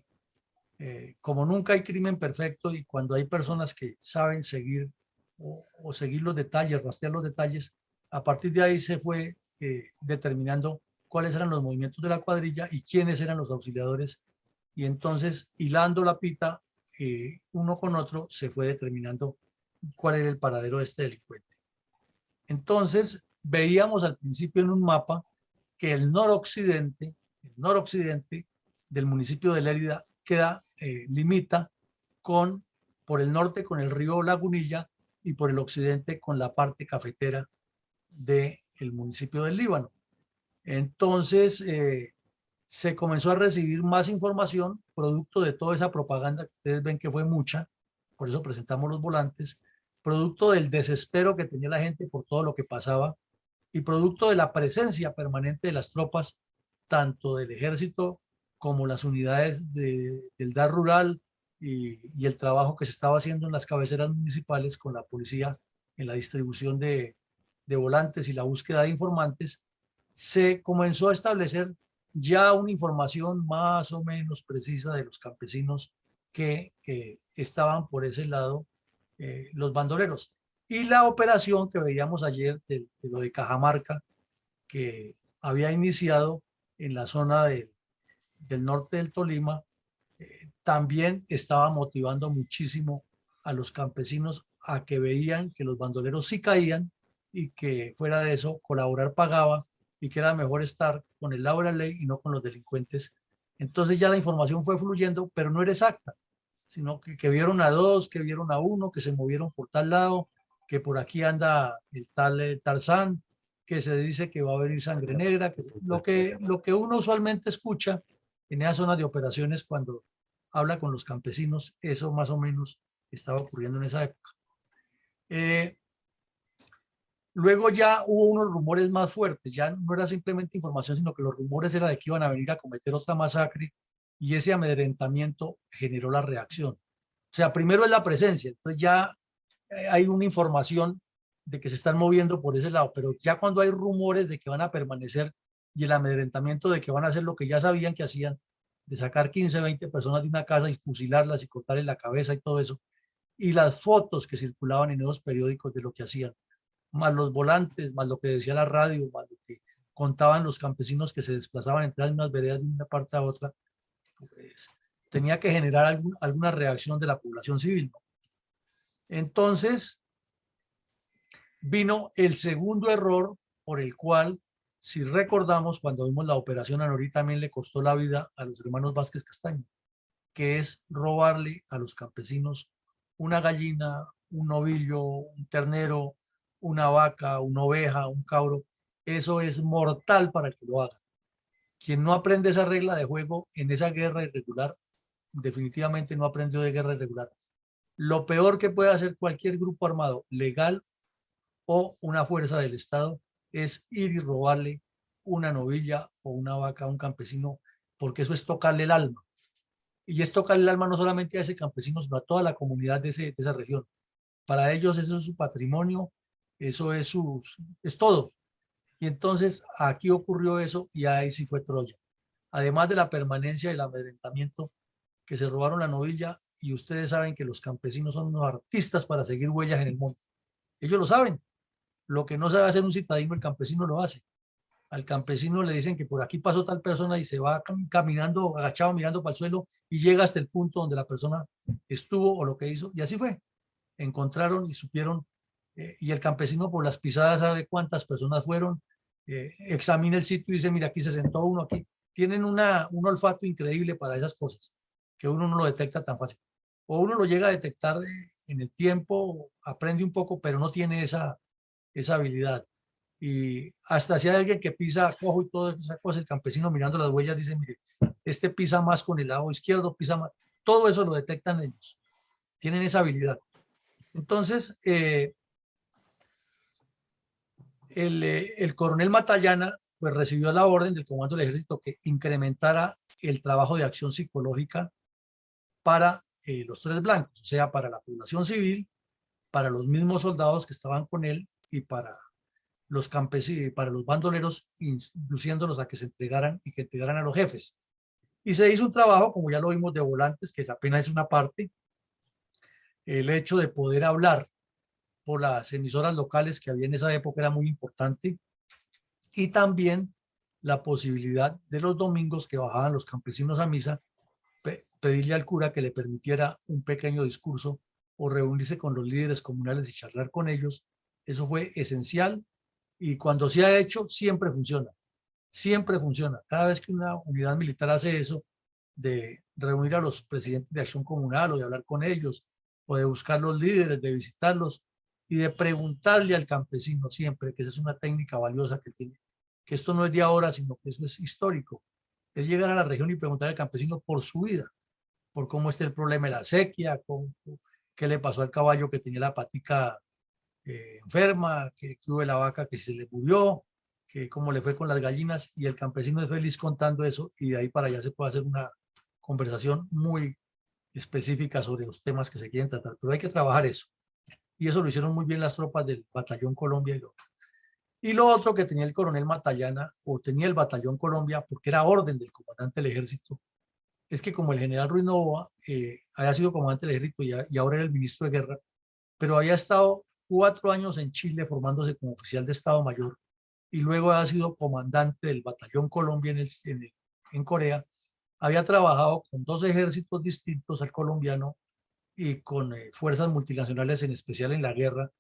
como nunca hay crimen perfecto y cuando hay personas que saben seguir o seguir los detalles, rastrear los detalles, a partir de ahí se fue determinando cuáles eran los movimientos de la cuadrilla y quiénes eran los auxiliadores. Y entonces, hilando la pita, uno con otro se fue determinando cuál era el paradero de este delincuente. Entonces, veíamos al principio en un mapa que el noroccidente del municipio de Lérida limita por el norte con el río Lagunilla y por el occidente con la parte cafetera del municipio del Líbano. Entonces, se comenzó a recibir más información producto de toda esa propaganda que ustedes ven que fue mucha, por eso presentamos los volantes, producto del desespero que tenía la gente por todo lo que pasaba y producto de la presencia permanente de las tropas, tanto del ejército como las unidades del DAR rural y el trabajo que se estaba haciendo en las cabeceras municipales con la policía en la distribución de volantes y la búsqueda de informantes. Se comenzó a establecer ya una información más o menos precisa de los campesinos que estaban por ese lado, los bandoleros. Y la operación que veíamos ayer de lo de Cajamarca, que había iniciado en la zona del norte del Tolima, también estaba motivando muchísimo a los campesinos a que veían que los bandoleros sí caían y que fuera de eso colaborar pagaba y que era mejor estar con el lado de la ley y no con los delincuentes. Entonces ya la información fue fluyendo, pero no era exacta, sino que vieron a dos, que vieron a uno, que se movieron por tal lado, que por aquí anda el tal Tarzán, que se dice que va a venir sangre negra, lo que uno usualmente escucha en esas zonas de operaciones cuando habla con los campesinos, eso más o menos estaba ocurriendo en esa época. Luego ya hubo unos rumores más fuertes, ya no era simplemente información, sino que los rumores eran de que iban a venir a cometer otra masacre y ese amedrentamiento generó la reacción. O sea, primero es la presencia, entonces ya hay una información de que se están moviendo por ese lado, pero ya cuando hay rumores de que van a permanecer y el amedrentamiento de que van a hacer lo que ya sabían que hacían, de sacar 15, 20 personas de una casa y fusilarlas y cortarles la cabeza y todo eso, y las fotos que circulaban en esos periódicos de lo que hacían, más los volantes, más lo que decía la radio, más lo que contaban los campesinos que se desplazaban entre las mismas veredas de una parte a otra, pues, tenía que generar alguna reacción de la población civil, ¿no? Entonces, vino el segundo error por el cual, si recordamos, cuando vimos la operación Anorí, también le costó la vida a los hermanos Vázquez Castaño, que es robarle a los campesinos una gallina, un novillo, un ternero, una vaca, una oveja, un cabro. Eso es mortal para el que lo haga. Quien no aprende esa regla de juego en esa guerra irregular, definitivamente no aprendió de guerra irregular. Lo peor que puede hacer cualquier grupo armado, legal o una fuerza del Estado, es ir y robarle una novilla o una vaca a un campesino, porque eso es tocarle el alma. Y es tocarle el alma no solamente a ese campesino, sino a toda la comunidad de esa región. Para ellos eso es su patrimonio, eso es todo. Y entonces aquí ocurrió eso y ahí sí fue Troya. Además de la permanencia del amedrentamiento, que se robaron la novilla, y ustedes saben que los campesinos son unos artistas para seguir huellas en el monte. Ellos lo saben. Lo que no sabe hacer un citadino, el campesino lo hace. Al campesino le dicen que por aquí pasó tal persona y se va caminando agachado mirando para el suelo y llega hasta el punto donde la persona estuvo o lo que hizo, y así fue. Encontraron y supieron, y el campesino por las pisadas sabe cuántas personas fueron, examina el sitio y dice, mira, aquí se sentó uno, aquí. Tienen un olfato increíble para esas cosas, que uno no lo detecta tan fácil. O uno lo llega a detectar en el tiempo, aprende un poco, pero no tiene esa habilidad. Y hasta si hay alguien que pisa cojo y toda esa cosa, el campesino mirando las huellas dice, mire, este pisa más con el lado izquierdo, pisa más. Todo eso lo detectan ellos. Tienen esa habilidad. Entonces, el coronel Matallana pues recibió la orden del comando del ejército que incrementara el trabajo de acción psicológica para los tres blancos, o sea, para la población civil, para los mismos soldados que estaban con él y para los campesinos, para los bandoleros, induciéndolos a que se entregaran y que entregaran a los jefes. Y se hizo un trabajo, como ya lo vimos, de volantes, que apenas es una parte, el hecho de poder hablar por las emisoras locales que había en esa época era muy importante, y también la posibilidad de los domingos que bajaban los campesinos a misa, pedirle al cura que le permitiera un pequeño discurso o reunirse con los líderes comunales y charlar con ellos. Eso fue esencial y cuando se ha hecho siempre funciona. Siempre funciona. Cada vez que una unidad militar hace eso, de reunir a los presidentes de acción comunal o de hablar con ellos, o de buscar los líderes, de visitarlos y de preguntarle al campesino siempre, que esa es una técnica valiosa que tiene, que esto no es de ahora, sino que eso es histórico, es llegar a la región y preguntar al campesino por su vida, por cómo está el problema de la sequía, qué le pasó al caballo que tenía la patica enferma, que hubo de la vaca que se le murió, que cómo le fue con las gallinas, y el campesino es feliz contando eso, y de ahí para allá se puede hacer una conversación muy específica sobre los temas que se quieren tratar, pero hay que trabajar eso. Y eso lo hicieron muy bien las tropas del Batallón Colombia. Y lo otro que tenía el coronel Matallana, o tenía el Batallón Colombia, porque era orden del comandante del ejército, es que como el general Ruiz Novoa había sido comandante del ejército y ahora era el ministro de guerra, pero había estado 4 años en Chile formándose como oficial de Estado Mayor y luego ha sido comandante del Batallón Colombia en Corea. Había trabajado con 2 ejércitos distintos al colombiano y con fuerzas multinacionales, en especial en la guerra,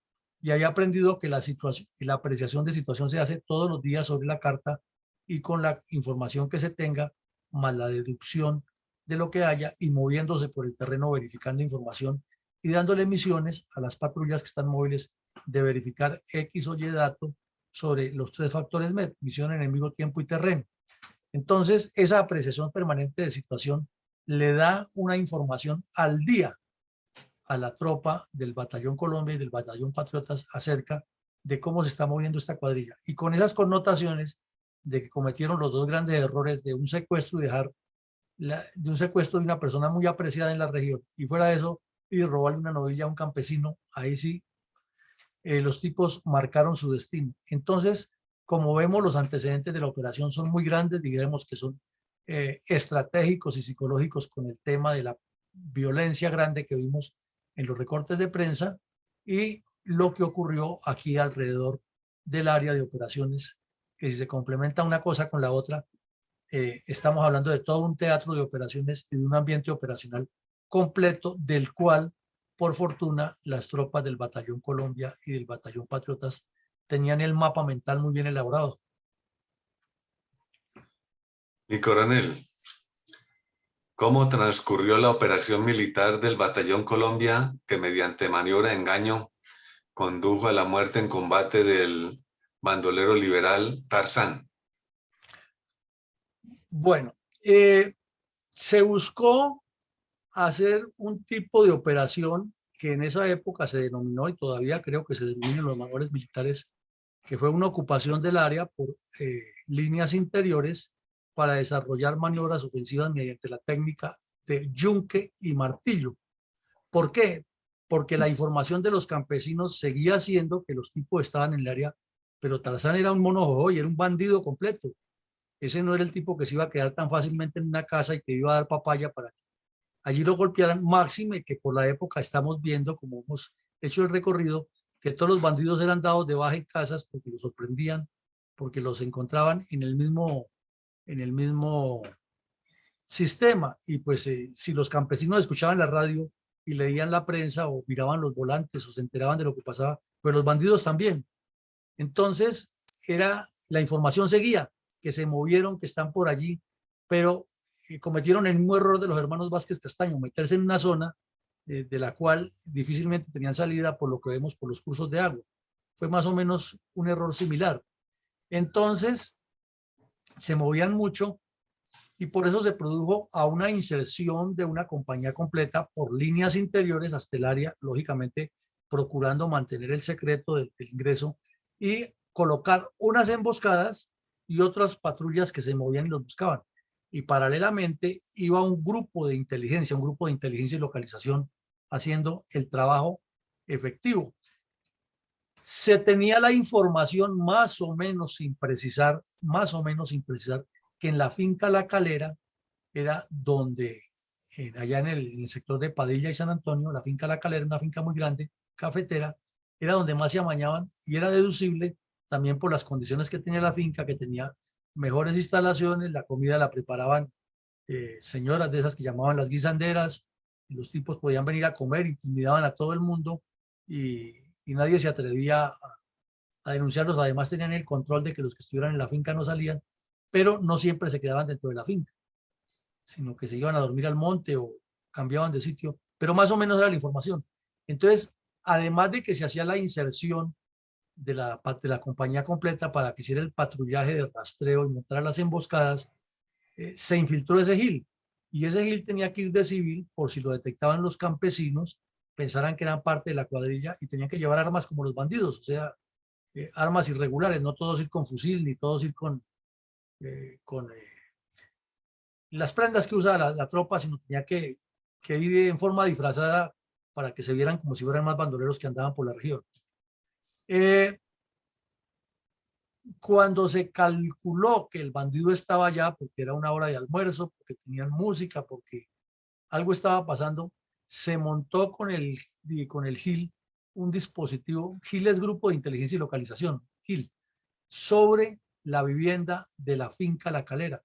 y había aprendido que la situación y la apreciación de situación se hace todos los días sobre la carta y con la información que se tenga, más la deducción de lo que haya y moviéndose por el terreno verificando información y dándole misiones a las patrullas que están móviles de verificar X o Y dato sobre los 3 factores MET, misión, enemigo, tiempo y terreno. Entonces, esa apreciación permanente de situación le da una información al día a la tropa del Batallón Colombia y del Batallón Patriotas acerca de cómo se está moviendo esta cuadrilla. Y con esas connotaciones de que cometieron los 2 grandes errores de un secuestro y dejar de un secuestro de una persona muy apreciada en la región, y fuera de eso, y robarle una novilla a un campesino, ahí sí, los tipos marcaron su destino. Entonces, como vemos, los antecedentes de la operación son muy grandes, digamos que son estratégicos y psicológicos con el tema de la violencia grande que vimos en los recortes de prensa y lo que ocurrió aquí alrededor del área de operaciones, que si se complementa una cosa con la otra, estamos hablando de todo un teatro de operaciones y de un ambiente operacional completo, del cual, por fortuna, las tropas del Batallón Colombia y del Batallón Patriotas tenían el mapa mental muy bien elaborado. Mi coronel, ¿cómo transcurrió la operación militar del Batallón Colombia que mediante maniobra de engaño condujo a la muerte en combate del bandolero liberal Tarzán? Bueno, se buscó hacer un tipo de operación que en esa época se denominó, y todavía creo que se denomina en los manuales militares, que fue una ocupación del área por líneas interiores para desarrollar maniobras ofensivas mediante la técnica de yunque y martillo. ¿Por qué? Porque la información de los campesinos seguía siendo que los tipos estaban en el área, pero Tarzán era un mono y era un bandido completo. Ese no era el tipo que se iba a quedar tan fácilmente en una casa y que iba a dar papaya para que allí lo golpearan, máxime que por la época estamos viendo, como hemos hecho el recorrido, que todos los bandidos eran dados de baja en casas porque los sorprendían, porque los encontraban en el mismo sistema. Y pues si los campesinos escuchaban la radio y leían la prensa o miraban los volantes o se enteraban de lo que pasaba, pues los bandidos también. Entonces la información seguía, que se movieron, que están por allí, pero cometieron el mismo error de los hermanos Vázquez Castaño, meterse en una zona de la cual difícilmente tenían salida por lo que vemos por los cursos de agua. Fue más o menos un error similar. Entonces, se movían mucho y por eso se produjo a una inserción de una compañía completa por líneas interiores hasta el área, lógicamente procurando mantener el secreto del ingreso y colocar unas emboscadas y otras patrullas que se movían y los buscaban. Y paralelamente iba un grupo de inteligencia y localización haciendo el trabajo efectivo. Se tenía la información más o menos sin precisar, que en la finca La Calera era donde, allá en el sector de Padilla y San Antonio, la finca La Calera, una finca muy grande, cafetera, era donde más se amañaban y era deducible también por las condiciones que tenía la finca, que tenía mejores instalaciones, la comida la preparaban señoras de esas que llamaban las guisanderas, y los tipos podían venir a comer, intimidaban a todo el mundo y nadie se atrevía a denunciarlos. Además tenían el control de que los que estuvieran en la finca no salían, pero no siempre se quedaban dentro de la finca, sino que se iban a dormir al monte o cambiaban de sitio, pero más o menos era la información. Entonces, además de que se hacía la inserción de la compañía completa para que hiciera el patrullaje de rastreo y montara las emboscadas, se infiltró ese GIL. Y ese GIL tenía que ir de civil por si lo detectaban los campesinos, pensaran que eran parte de la cuadrilla y tenían que llevar armas como los bandidos, o sea, armas irregulares, no todos ir con fusil, ni todos ir con las prendas que usa la tropa, sino tenía que ir en forma disfrazada para que se vieran como si fueran más bandoleros que andaban por la región. Cuando se calculó que el bandido estaba allá, porque era una hora de almuerzo, porque tenían música, porque algo estaba pasando, se montó con el GIL un dispositivo. GIL es Grupo de Inteligencia y Localización, GIL, sobre la vivienda de la finca La Calera.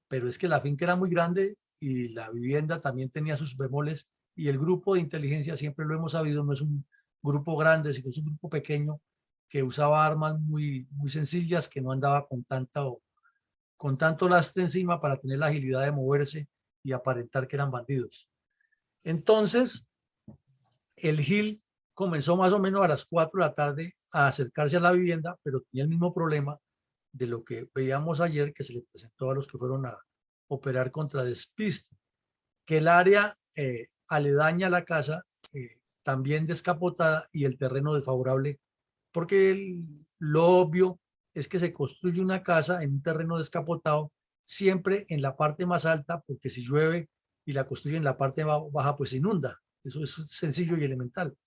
Pero es que la finca era muy grande y la vivienda también tenía sus bemoles, y el grupo de inteligencia, siempre lo hemos sabido, no es un grupo grande, sino es un grupo pequeño que usaba armas muy sencillas, que no andaba con tanto lastre encima para tener la agilidad de moverse y aparentar que eran bandidos. Entonces, el GIL comenzó más o menos a las 4 de la tarde a acercarse a la vivienda, pero tenía el mismo problema de lo que veíamos ayer, que se le presentó a los que fueron a operar contra despiste, que el área aledaña a la casa, también descapotada, y el terreno desfavorable, porque lo obvio es que se construye una casa en un terreno descapotado, siempre en la parte más alta, porque si llueve y la construyen en la parte baja, pues se inunda. Eso es sencillo y elemental.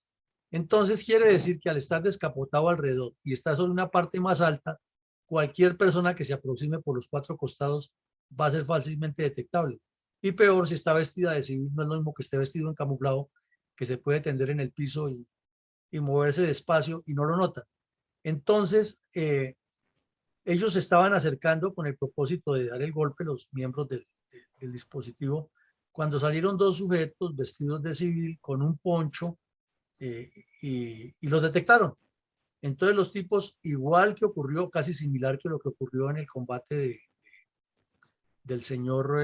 Entonces quiere decir que al estar descapotado alrededor y estar sobre una parte más alta, cualquier persona que se aproxime por los 4 costados va a ser fácilmente detectable. Y peor si está vestida de civil, no es lo mismo que esté vestido en camuflado, que se puede tender en el piso y moverse despacio y no lo notan. Entonces, ellos se estaban acercando con el propósito de dar el golpe, los miembros del dispositivo, cuando salieron 2 sujetos vestidos de civil con un poncho, y los detectaron. Entonces los tipos, igual que ocurrió, casi similar que lo que ocurrió en el combate del señor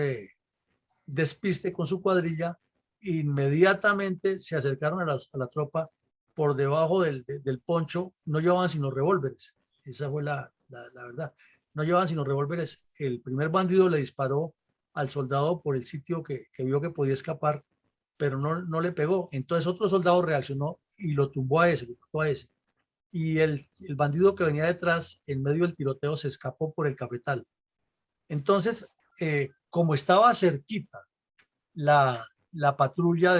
Despiste con su cuadrilla, inmediatamente se acercaron a la tropa por debajo del poncho. No llevaban sino revólveres, esa fue la verdad. No llevaban sino revólveres. El primer bandido le disparó al soldado por el sitio que vio que podía escapar, pero no le pegó. Entonces otro soldado reaccionó y lo tumbó a ese, lo mató a ese. Y el bandido que venía detrás, en medio del tiroteo, se escapó por el cafetal. Entonces, como estaba cerquita la patrulla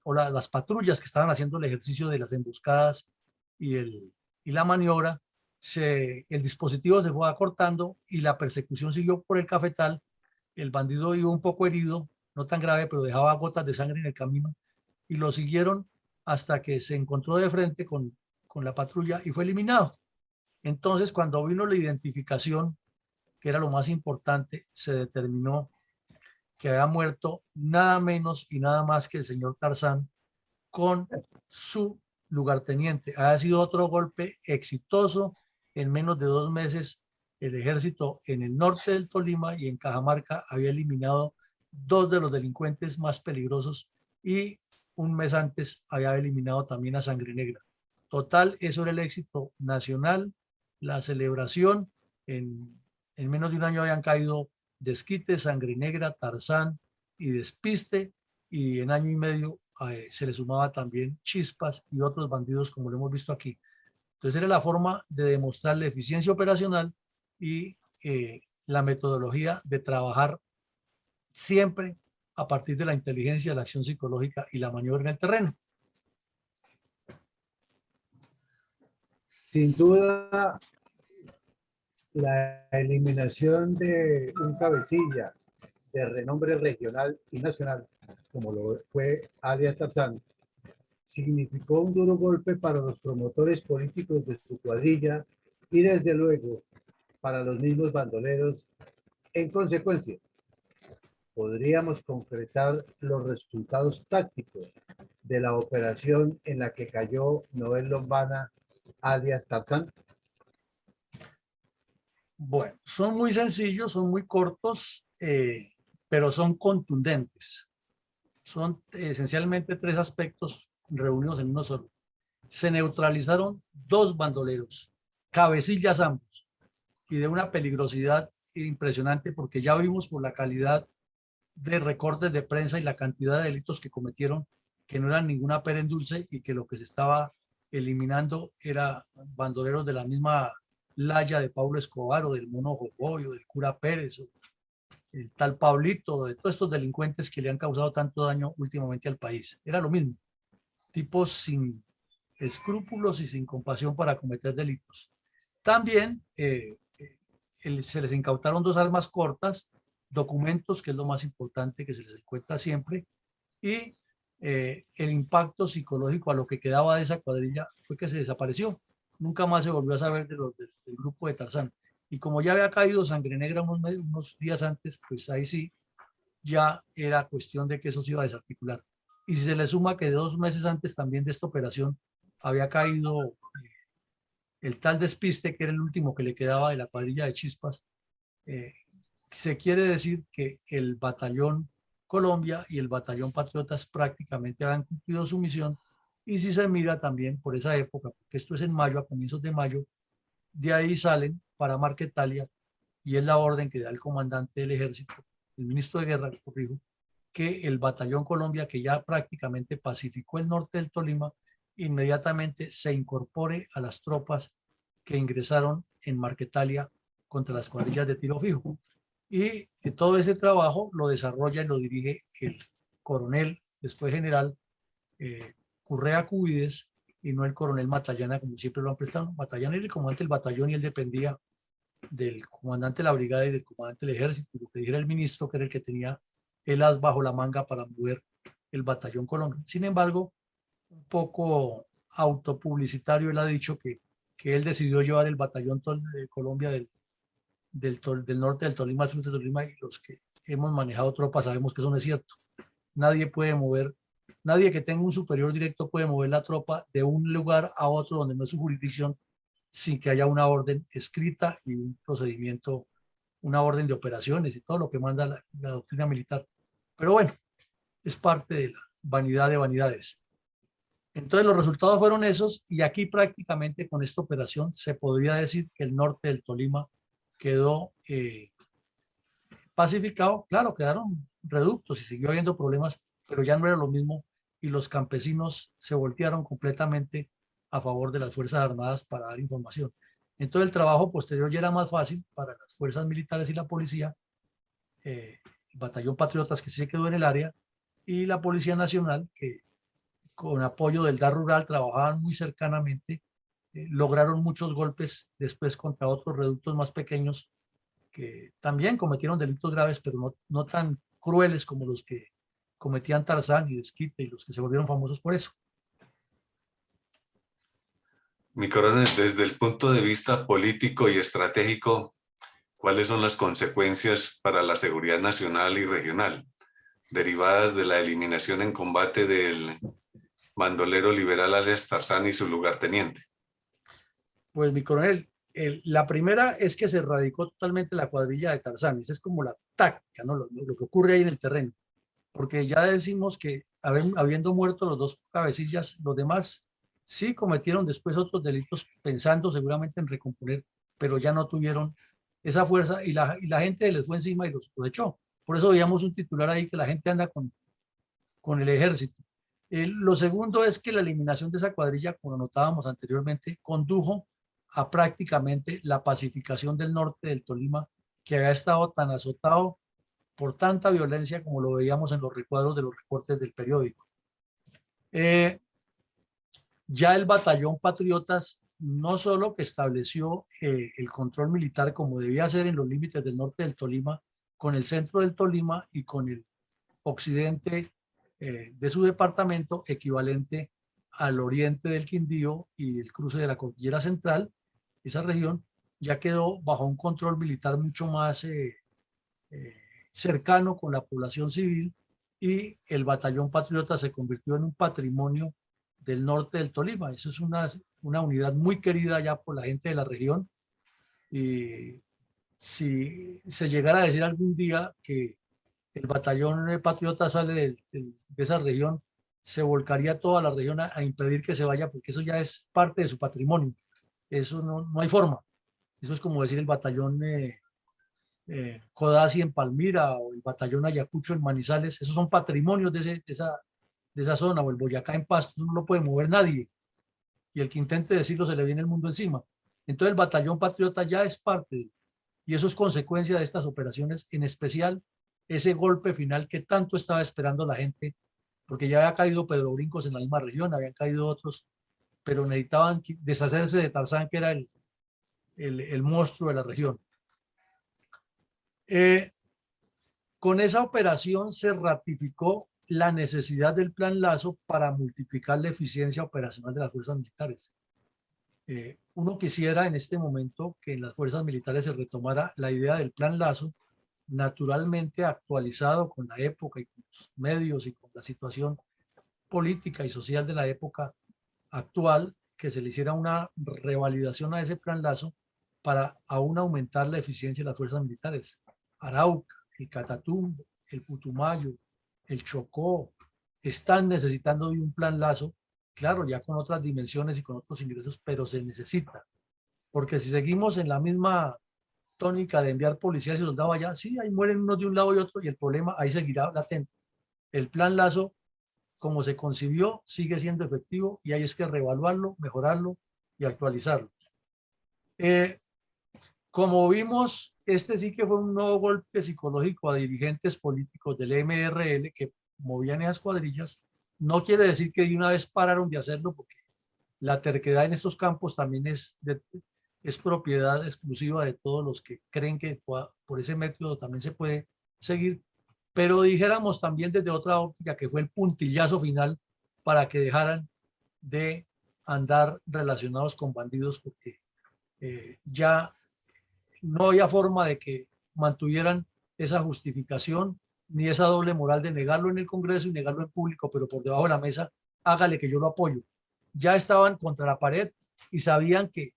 las patrullas que estaban haciendo el ejercicio de las emboscadas y la maniobra, el dispositivo se fue acortando y la persecución siguió por el cafetal. El bandido iba un poco herido, no tan grave, pero dejaba gotas de sangre en el camino, y lo siguieron hasta que se encontró de frente con la patrulla y fue eliminado. Entonces, cuando vino la identificación, que era lo más importante, se determinó que había muerto nada menos y nada más que el señor Tarzán con su lugarteniente. Ha sido otro golpe exitoso. En menos de 2 meses, el ejército en el norte del Tolima y en Cajamarca había eliminado 2 de los delincuentes más peligrosos, y un mes antes había eliminado también a Sangre Negra. Total, eso era el éxito nacional, la celebración. En menos de un año habían caído Desquite, Sangre Negra, Tarzán y Despiste, y en año y medio se le sumaba también Chispas y otros bandidos, como lo hemos visto aquí. Entonces era la forma de demostrar la eficiencia operacional y la metodología de trabajar siempre a partir de la inteligencia, la acción psicológica y la maniobra en el terreno. Sin duda, la eliminación de un cabecilla de renombre regional y nacional, como lo fue alias Tarzán, significó un duro golpe para los promotores políticos de su cuadrilla y desde luego para los mismos bandoleros en consecuencia. ¿podríamos concretar los resultados tácticos de la operación en la que cayó Noel Lombana, alias Tarzán? Bueno, son muy sencillos, son muy cortos, pero son contundentes. Son esencialmente tres aspectos reunidos en uno solo. Se neutralizaron dos bandoleros, cabecillas ambos, y de una peligrosidad impresionante, porque ya vimos por la calidad de recortes de prensa y la cantidad de delitos que cometieron, que no eran ninguna pera en dulce y que lo que se estaba eliminando era bandoleros de la misma laya de Pablo Escobar o del Mono Jojoy o del cura Pérez o el tal Pablito, de todos estos delincuentes que le han causado tanto daño últimamente al país. Era lo mismo, tipos sin escrúpulos y sin compasión para cometer delitos. También se les incautaron dos armas cortas, documentos, que es lo más importante que se les encuentra siempre, y el impacto psicológico a lo que quedaba de esa cuadrilla fue que se desapareció. Nunca más se volvió a saber del grupo de Tarzán. Y como ya había caído Sangre Negra unos días antes, pues ahí sí ya era cuestión de que eso se iba a desarticular. Y si se le suma que 2 meses antes también de esta operación había caído el tal Despiste, que era el último que le quedaba de la cuadrilla de Chispas, se quiere decir que el Batallón Colombia y el Batallón Patriotas prácticamente habían cumplido su misión. Y si se mira también por esa época, porque esto es en mayo, a comienzos de mayo, de ahí salen para Marquetalia, y es la orden que da el comandante del ejército, el ministro de guerra, corrijo, que el Batallón Colombia, que ya prácticamente pacificó el norte del Tolima, inmediatamente se incorpore a las tropas que ingresaron en Marquetalia contra las cuadrillas de tiro fijo. Y todo ese trabajo lo desarrolla y lo dirige el coronel, después general, Currea Cubides, y no el coronel Matallana, como siempre lo han prestado. Matallana era el comandante del batallón y él dependía del comandante de la brigada y del comandante del ejército, lo que dijera el ministro, que era el que tenía el as bajo la manga para mover el batallón Colombia. Sin embargo, un poco autopublicitario, él ha dicho que él decidió llevar el batallón de Colombia del norte del Tolima al sur del Tolima, y los que hemos manejado tropas sabemos que eso no es cierto. Nadie puede mover, nadie que tenga un superior directo puede mover la tropa de un lugar a otro donde no es su jurisdicción sin que haya una orden escrita y un procedimiento, una orden de operaciones y todo lo que manda la doctrina militar. Pero bueno, es parte de la vanidad de vanidades. Entonces los resultados fueron esos, y aquí prácticamente con esta operación se podría decir que el norte del Tolima quedó pacificado. Claro, quedaron reductos y siguió habiendo problemas, pero ya no era lo mismo, y los campesinos se voltearon completamente a favor de las Fuerzas Armadas para dar información. Entonces el trabajo posterior ya era más fácil para las fuerzas militares y la policía, el batallón Patriotas, que sí se quedó en el área, y la Policía Nacional, que con apoyo del DAR Rural trabajaban muy cercanamente, lograron muchos golpes después contra otros reductos más pequeños que también cometieron delitos graves, pero no tan crueles como los que cometían Tarzán y Desquite y los que se volvieron famosos por eso. Mi coronel, desde el punto de vista político y estratégico, ¿cuáles son las consecuencias para la seguridad nacional y regional derivadas de la eliminación en combate del bandolero liberal alias Tarzán y su lugarteniente? Pues mi coronel, la primera es que se erradicó totalmente la cuadrilla de Tarzán. Esa es como la táctica, ¿no? Lo que ocurre ahí en el terreno. Porque ya decimos que habiendo muerto los dos cabecillas, los demás sí cometieron después otros delitos pensando seguramente en recomponer, pero ya no tuvieron esa fuerza, y la gente les fue encima y los echó. Por eso veíamos un titular ahí que la gente anda con el ejército. Lo segundo es que la eliminación de esa cuadrilla, como notábamos anteriormente, condujo a prácticamente la pacificación del norte del Tolima, que había estado tan azotado por tanta violencia como lo veíamos en los recuadros de los reportes del periódico. Ya el batallón Patriotas no solo que estableció el control militar como debía ser en los límites del norte del Tolima, con el centro del Tolima y con el occidente de su departamento, equivalente al oriente del Quindío y el cruce de la cordillera central. Esa región ya quedó bajo un control militar mucho más cercano con la población civil, y el Batallón Patriota se convirtió en un patrimonio del norte del Tolima. Eso es una unidad muy querida ya por la gente de la región, y si se llegara a decir algún día que el Batallón Patriota sale de esa región, se volcaría toda la región a impedir que se vaya, porque eso ya es parte de su patrimonio. Eso no hay forma. Eso es como decir el Batallón Codazzi en Palmira, o el Batallón Ayacucho en Manizales. Esos son patrimonios de esa zona, o el Boyacá en Pasto. No lo puede mover nadie, y el que intente decirlo se le viene el mundo encima. Entonces el Batallón Patriota ya es parte, y eso es consecuencia de estas operaciones, en especial ese golpe final que tanto estaba esperando la gente, porque ya había caído Pedro Brincos en la misma región, habían caído otros, pero necesitaban deshacerse de Tarzán, que era el monstruo de la región. Con esa operación se ratificó la necesidad del Plan Lazo para multiplicar la eficiencia operacional de las fuerzas militares. Uno quisiera en este momento que en las fuerzas militares se retomara la idea del Plan Lazo, naturalmente actualizado con la época y con los medios y con la situación política y social de la época actual, que se le hiciera una revalidación a ese Plan Lazo para aún aumentar la eficiencia de las fuerzas militares. Arauca, el Catatumbo, el Putumayo, el Chocó, están necesitando de un Plan Lazo, claro, ya con otras dimensiones y con otros ingresos, pero se necesita. Porque si seguimos en la misma tónica de enviar policías y soldados allá, sí, ahí mueren unos de un lado y otro, y el problema ahí seguirá latente. El Plan Lazo, como se concibió, sigue siendo efectivo, y ahí es que reevaluarlo, mejorarlo y actualizarlo. Como vimos, este sí que fue un nuevo golpe psicológico a dirigentes políticos del MRL que movían esas cuadrillas. No quiere decir que de una vez pararon de hacerlo, porque la terquedad en estos campos también es propiedad exclusiva de todos los que creen que por ese método también se puede seguir. Pero dijéramos también desde otra óptica que fue el puntillazo final para que dejaran de andar relacionados con bandidos, porque ya no había forma de que mantuvieran esa justificación ni esa doble moral de negarlo en el Congreso y negarlo en público, pero por debajo de la mesa, hágale que yo lo apoyo. Ya estaban contra la pared y sabían que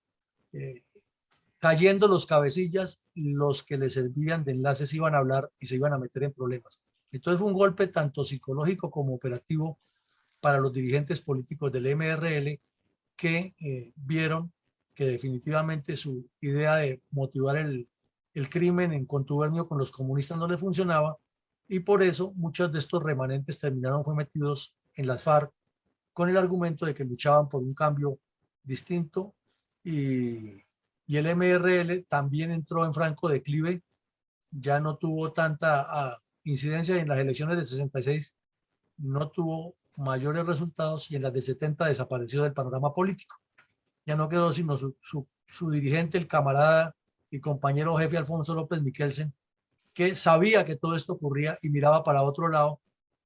cayendo los cabecillas, los que les servían de enlaces iban a hablar y se iban a meter en problemas. Entonces fue un golpe tanto psicológico como operativo para los dirigentes políticos del MRL, que vieron que definitivamente su idea de motivar el crimen en contubernio con los comunistas no le funcionaba, y por eso muchos de estos remanentes terminaron fue metidos en las FARC con el argumento de que luchaban por un cambio distinto, y el MRL también entró en franco declive, ya no tuvo tanta incidencia, y en las elecciones del 66 no tuvo mayores resultados, y en las del 70 desapareció del panorama político. Ya no quedó sino su dirigente, el camarada y compañero jefe Alfonso López Miquelsen, que sabía que todo esto ocurría y miraba para otro lado,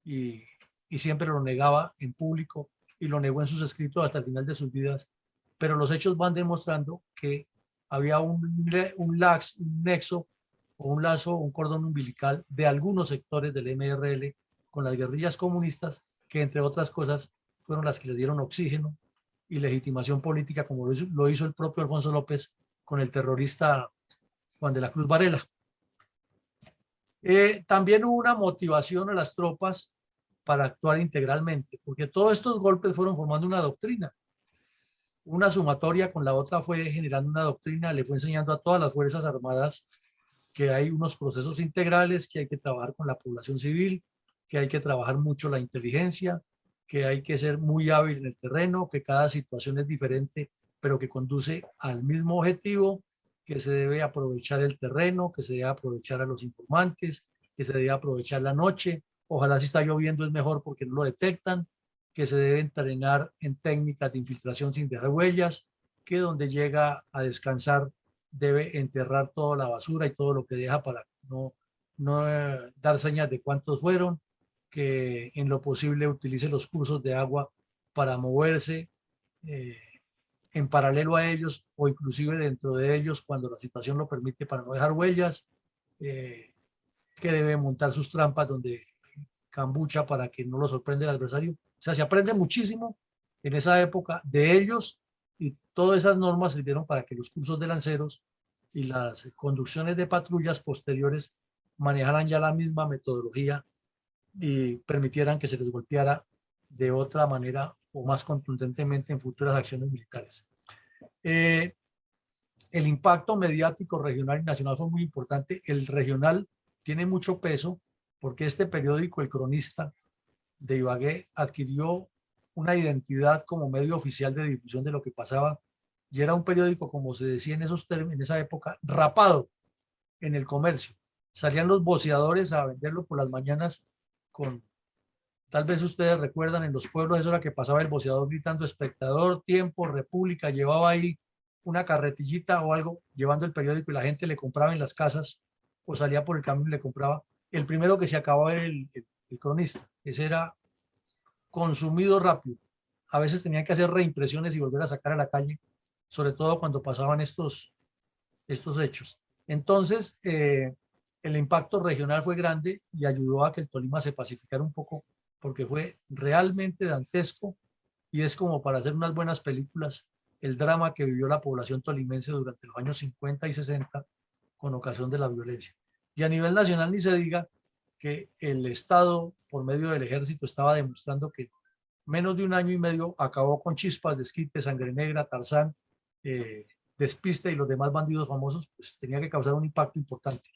y siempre lo negaba en público y lo negó en sus escritos hasta el final de sus vidas. Pero los hechos van demostrando que había un nexo o un lazo, un cordón umbilical de algunos sectores del MRL con las guerrillas comunistas, que entre otras cosas fueron las que le dieron oxígeno y legitimación política, como lo hizo el propio Alfonso López con el terrorista Juan de la Cruz Varela. También hubo una motivación a las tropas para actuar integralmente, porque todos estos golpes fueron formando una doctrina. Una sumatoria con la otra fue generando una doctrina, le fue enseñando a todas las Fuerzas Armadas que hay unos procesos integrales, que hay que trabajar con la población civil, que hay que trabajar mucho la inteligencia, que hay que ser muy hábil en el terreno, que cada situación es diferente, pero que conduce al mismo objetivo, que se debe aprovechar el terreno, que se debe aprovechar a los informantes, que se debe aprovechar la noche. Ojalá si está lloviendo es mejor porque no lo detectan, que se debe entrenar en técnicas de infiltración sin dejar huellas, que donde llega a descansar debe enterrar toda la basura y todo lo que deja para no dar señas de cuántos fueron, que en lo posible utilice los cursos de agua para moverse en paralelo a ellos, o inclusive dentro de ellos cuando la situación lo permite, para no dejar huellas. que debe montar sus trampas donde cambucha para que no lo sorprenda el adversario. O sea, se aprende muchísimo en esa época de ellos y todas esas normas sirvieron para que los cursos de lanceros y las conducciones de patrullas posteriores manejaran ya la misma metodología y permitieran que se les golpeara de otra manera o más contundentemente en futuras acciones militares. El impacto mediático regional y nacional fue muy importante. El regional tiene mucho peso porque este periódico, El Cronista de Ibagué, adquirió una identidad como medio oficial de difusión de lo que pasaba y era un periódico, como se decía en esos términos, en esa época, rapado en el comercio. Salían los voceadores a venderlo por las mañanas con, tal vez ustedes recuerdan, en los pueblos eso era que pasaba el voceador gritando espectador, tiempo, república, llevaba ahí una carretillita o algo llevando el periódico y la gente le compraba en las casas o salía por el camino y le compraba. El primero que se acababa era el Cronista. Ese era consumido rápido. A veces tenían que hacer reimpresiones y volver a sacar a la calle, sobre todo cuando pasaban estos hechos. Entonces, el impacto regional fue grande y ayudó a que el Tolima se pacificara un poco porque fue realmente dantesco y es como para hacer unas buenas películas el drama que vivió la población tolimense durante los años 50 y 60 con ocasión de la violencia. Y a nivel nacional ni se diga que el Estado, por medio del ejército, estaba demostrando que menos de un año y medio acabó con Chispas, Desquite, Sangre Negra, Tarzán, Despiste y los demás bandidos famosos, pues tenía que causar un impacto importante.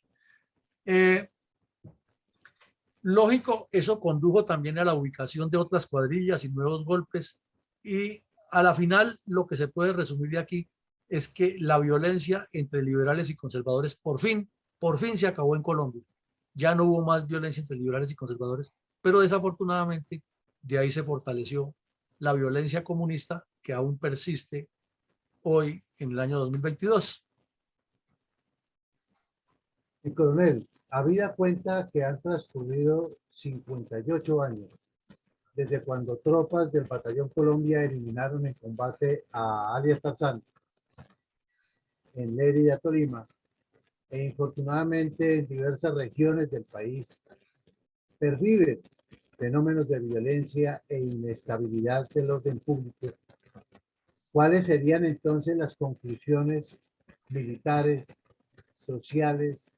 Lógico, eso condujo también a la ubicación de otras cuadrillas y nuevos golpes y a la final lo que se puede resumir de aquí es que la violencia entre liberales y conservadores por fin se acabó en Colombia. Ya no hubo más violencia entre liberales y conservadores, pero desafortunadamente de ahí se fortaleció la violencia comunista que aún persiste hoy en el año 2022. Y coronel, habida cuenta que han transcurrido 58 años desde cuando tropas del Batallón Colombia eliminaron en combate a alias Tarzán en Lérida, Tolima, e infortunadamente en diversas regiones del país perviven fenómenos de violencia e inestabilidad del orden público. ¿Cuáles serían entonces las conclusiones militares, sociales,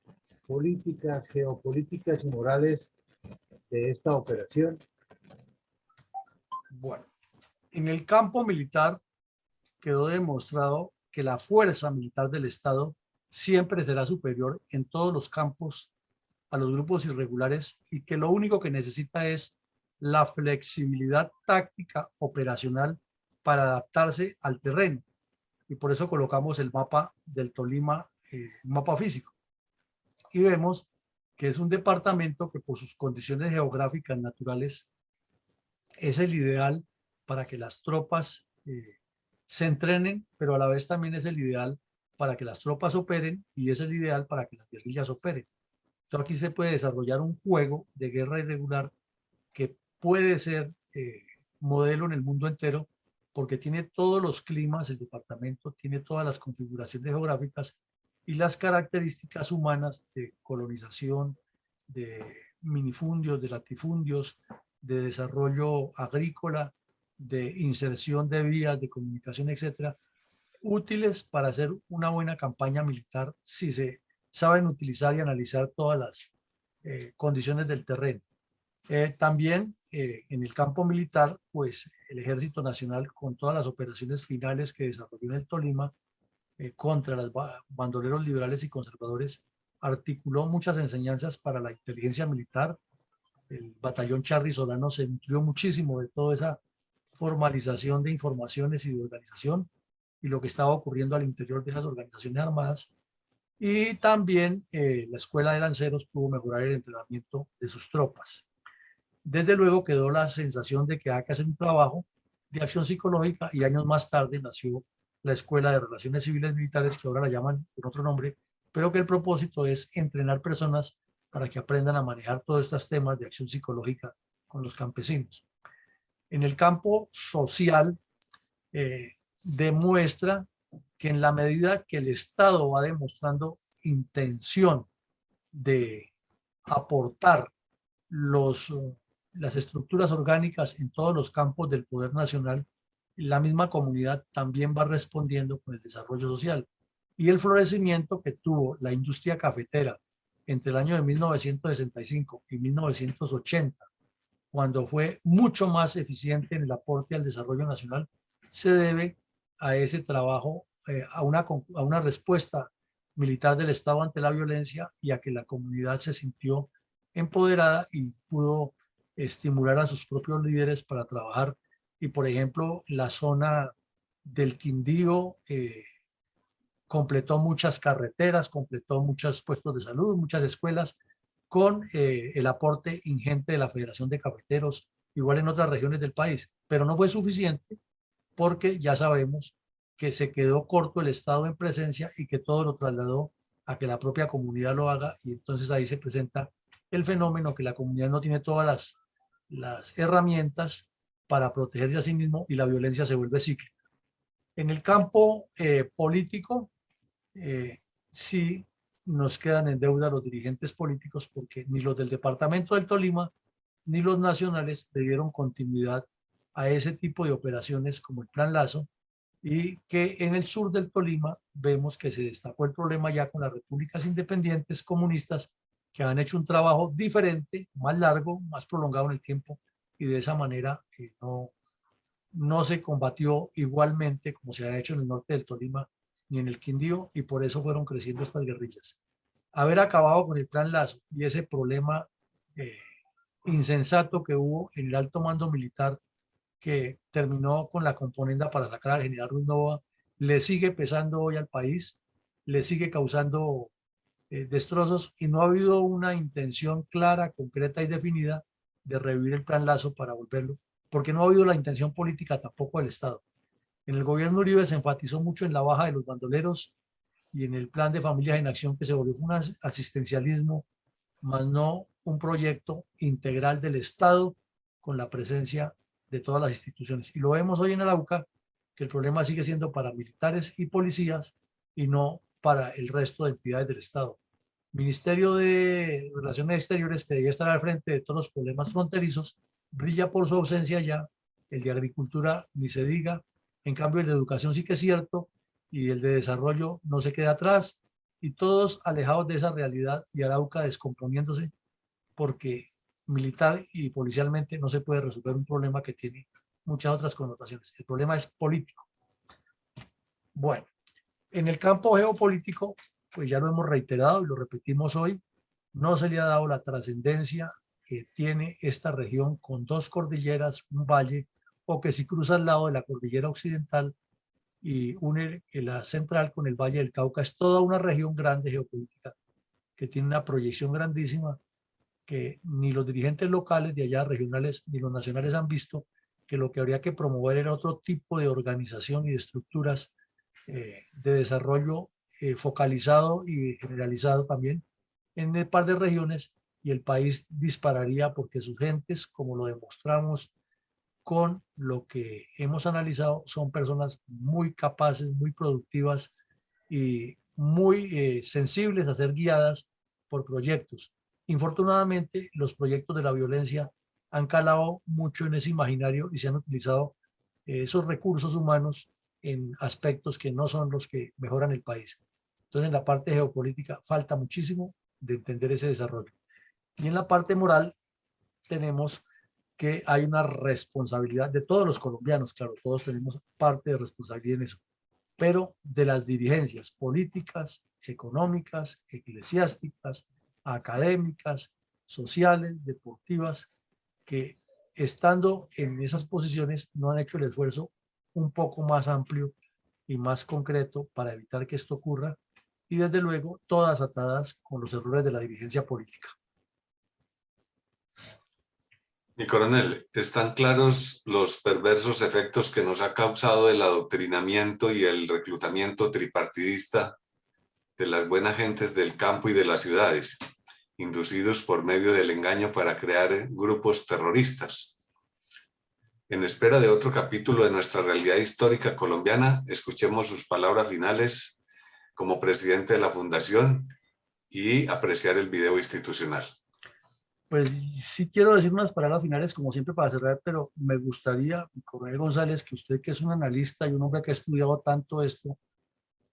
políticas, geopolíticas y morales de esta operación? Bueno, en el campo militar quedó demostrado que la fuerza militar del Estado siempre será superior en todos los campos a los grupos irregulares y que lo único que necesita es la flexibilidad táctica operacional para adaptarse al terreno. Y por eso colocamos el mapa del Tolima, mapa físico. Y vemos que es un departamento que por sus condiciones geográficas naturales es el ideal para que las tropas se entrenen, pero a la vez también es el ideal para que las tropas operen y es el ideal para que las guerrillas operen. Entonces aquí se puede desarrollar un juego de guerra irregular que puede ser modelo en el mundo entero porque tiene todos los climas, el departamento tiene todas las configuraciones geográficas y las características humanas de colonización, de minifundios, de latifundios, de desarrollo agrícola, de inserción de vías de comunicación, etcétera, útiles para hacer una buena campaña militar si se saben utilizar y analizar todas las condiciones del terreno. También en el campo militar, pues el Ejército Nacional con todas las operaciones finales que desarrolló en el Tolima contra los bandoleros liberales y conservadores, articuló muchas enseñanzas para la inteligencia militar. El batallón Charly Solano se nutrió muchísimo de toda esa formalización de informaciones y de organización y lo que estaba ocurriendo al interior de esas organizaciones armadas. Y también la Escuela de Lanceros pudo mejorar el entrenamiento de sus tropas. Desde luego quedó la sensación de que hay que hacer un trabajo de acción psicológica y años más tarde nació la Escuela de Relaciones Civiles Militares, que ahora la llaman por otro nombre, pero que el propósito es entrenar personas para que aprendan a manejar todos estos temas de acción psicológica con los campesinos. En el campo social, demuestra que en la medida que el Estado va demostrando intención de aportar las estructuras orgánicas en todos los campos del poder nacional, la misma comunidad también va respondiendo con el desarrollo social. Y el florecimiento que tuvo la industria cafetera entre el año de 1965 y 1980, cuando fue mucho más eficiente en el aporte al desarrollo nacional, se debe a ese trabajo, a una respuesta militar del Estado ante la violencia y a que la comunidad se sintió empoderada y pudo estimular a sus propios líderes para trabajar. Y, por ejemplo, la zona del Quindío completó muchas carreteras, completó muchos puestos de salud, muchas escuelas, con el aporte ingente de la Federación de Cafeteros, igual en otras regiones del país. Pero no fue suficiente porque ya sabemos que se quedó corto el Estado en presencia y que todo lo trasladó a que la propia comunidad lo haga, y entonces ahí se presenta el fenómeno que la comunidad no tiene todas las herramientas para protegerse a sí mismo y la violencia se vuelve cíclica. En el campo político, sí nos quedan en deuda los dirigentes políticos, porque ni los del departamento del Tolima ni los nacionales le dieron continuidad a ese tipo de operaciones como el Plan Lazo, y que en el sur del Tolima vemos que se destapó el problema ya con las repúblicas independientes comunistas, que han hecho un trabajo diferente, más largo, más prolongado en el tiempo, y de esa manera no se combatió igualmente como se ha hecho en el norte del Tolima ni en el Quindío, y por eso fueron creciendo estas guerrillas. Haber acabado con el Plan Lazo y ese problema insensato que hubo en el alto mando militar, que terminó con la componenda para sacar al general Ruiz Nova, le sigue pesando hoy al país, le sigue causando destrozos, y no ha habido una intención clara, concreta y definida de revivir el Plan Lazo para volverlo, porque no ha habido la intención política tampoco del Estado. En el gobierno Uribe se enfatizó mucho en la baja de los bandoleros y en el plan de Familias en Acción, que se volvió un asistencialismo, más no un proyecto integral del Estado con la presencia de todas las instituciones. Y lo vemos hoy en Arauca, que el problema sigue siendo para militares y policías y no para el resto de entidades del Estado. Ministerio de Relaciones Exteriores, que debía estar al frente de todos los problemas fronterizos, brilla por su ausencia ya. El de Agricultura ni se diga. En cambio, el de Educación sí que es cierto, y el de Desarrollo no se queda atrás, y todos alejados de esa realidad, y Arauca descomponiéndose, porque militar y policialmente no se puede resolver un problema que tiene muchas otras connotaciones. El problema es político. Bueno, en el campo geopolítico, pues ya lo hemos reiterado y lo repetimos hoy, no se le ha dado la trascendencia que tiene esta región, con dos cordilleras, un valle, o que si cruza al lado de la cordillera occidental y une la central con el Valle del Cauca, es toda una región grande geopolítica que tiene una proyección grandísima, que ni los dirigentes locales de allá, regionales, ni los nacionales han visto, que lo que habría que promover era otro tipo de organización y de estructuras de desarrollo focalizado y generalizado también en el par de regiones, y el país dispararía, porque sus gentes, como lo demostramos con lo que hemos analizado, son personas muy capaces, muy productivas y muy sensibles a ser guiadas por proyectos. Infortunadamente, los proyectos de la violencia han calado mucho en ese imaginario y se han utilizado esos recursos humanos en aspectos que no son los que mejoran el país. Entonces, en la parte geopolítica falta muchísimo de entender ese desarrollo. Y en la parte moral tenemos que hay una responsabilidad de todos los colombianos, claro, todos tenemos parte de responsabilidad en eso, pero de las dirigencias políticas, económicas, eclesiásticas, académicas, sociales, deportivas, que estando en esas posiciones no han hecho el esfuerzo un poco más amplio y más concreto para evitar que esto ocurra, y desde luego todas atadas con los errores de la dirigencia política. Mi coronel, están claros los perversos efectos que nos ha causado el adoctrinamiento y el reclutamiento tripartidista de las buenas gentes del campo y de las ciudades, inducidos por medio del engaño para crear grupos terroristas. En espera de otro capítulo de nuestra realidad histórica colombiana, escuchemos sus palabras finales como presidente de la Fundación y apreciar el video institucional. Pues sí quiero decir unas palabras finales, como siempre, para cerrar, pero me gustaría, coronel González, que usted, que es un analista y un hombre que ha estudiado tanto esto,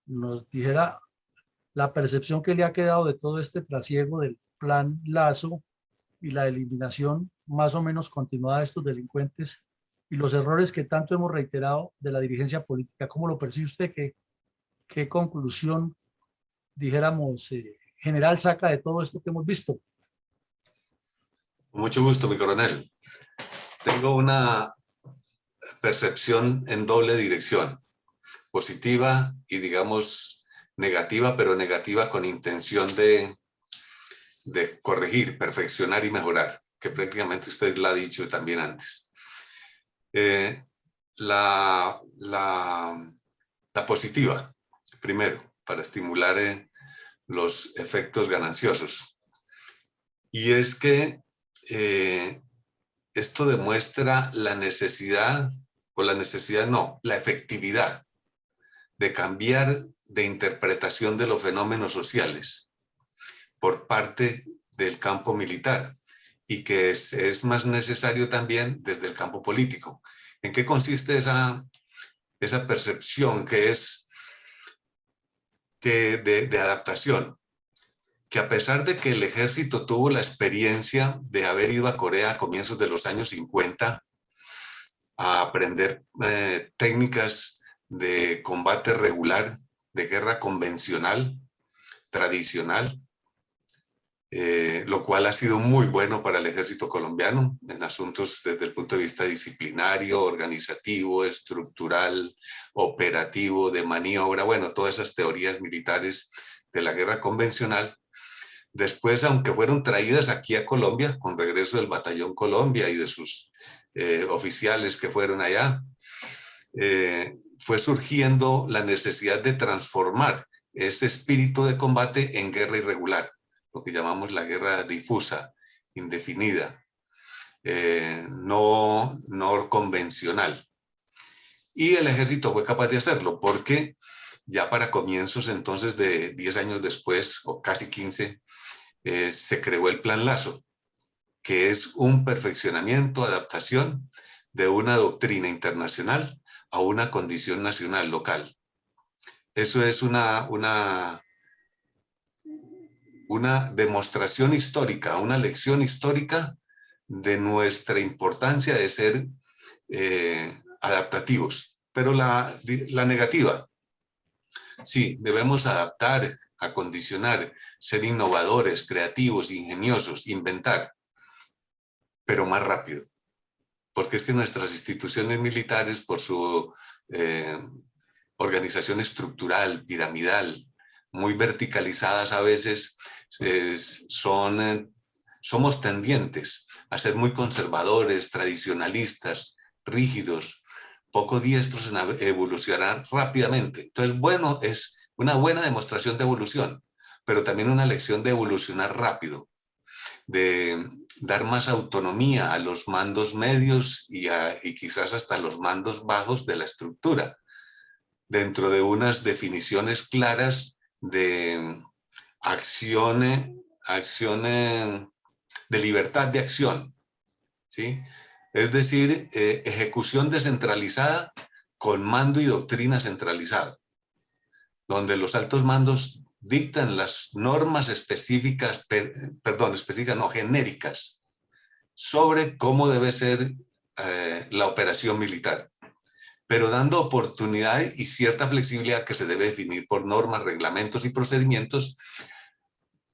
nos dijera la percepción que le ha quedado de todo este trasiego del plan Lazo y la eliminación más o menos continuada de estos delincuentes y los errores que tanto hemos reiterado de la dirigencia política. ¿Cómo lo percibe usted? ¿Qué conclusión, dijéramos, general saca de todo esto que hemos visto? Con mucho gusto, mi coronel. Tengo una percepción en doble dirección, positiva y, digamos, negativa, pero negativa con intención de corregir, perfeccionar y mejorar, que prácticamente usted la ha dicho también antes. La positiva, primero, para estimular los efectos gananciosos. Y es que esto demuestra la necesidad, o la necesidad no, la efectividad de cambiar de interpretación de los fenómenos sociales por parte del campo militar, y que es más necesario también desde el campo político. ¿En qué consiste esa percepción que es de adaptación? Que a pesar de que el ejército tuvo la experiencia de haber ido a Corea a comienzos de los años 50 a aprender técnicas de combate regular, de guerra convencional, tradicional, lo cual ha sido muy bueno para el ejército colombiano en asuntos desde el punto de vista disciplinario, organizativo, estructural, operativo, de maniobra, bueno, todas esas teorías militares de la guerra convencional. Después, aunque fueron traídas aquí a Colombia, con regreso del Batallón Colombia y de sus oficiales que fueron allá, fue surgiendo la necesidad de transformar ese espíritu de combate en guerra irregular, lo que llamamos la guerra difusa, indefinida, no convencional. Y el ejército fue capaz de hacerlo, porque ya para comienzos entonces de 10 años después, o casi 15, se creó el Plan Lazo, que es un perfeccionamiento, adaptación de una doctrina internacional a una condición nacional local. Eso es una demostración histórica, una lección histórica de nuestra importancia de ser adaptativos. Pero la negativa, sí, debemos adaptar, acondicionar, ser innovadores, creativos, ingeniosos, inventar, pero más rápido. Porque es que nuestras instituciones militares, por su organización estructural, piramidal, muy verticalizadas a veces, somos tendientes a ser muy conservadores, tradicionalistas, rígidos, poco diestros en evolucionar rápidamente. Entonces, bueno, es una buena demostración de evolución, pero también una lección de evolucionar rápido, de dar más autonomía a los mandos medios y quizás hasta los mandos bajos de la estructura, dentro de unas definiciones claras de acción de libertad de acción, ¿sí? Es decir, ejecución descentralizada con mando y doctrina centralizada, donde los altos mandos dictan las normas específicas, genéricas, sobre cómo debe ser la operación militar, pero dando oportunidad y cierta flexibilidad que se debe definir por normas, reglamentos y procedimientos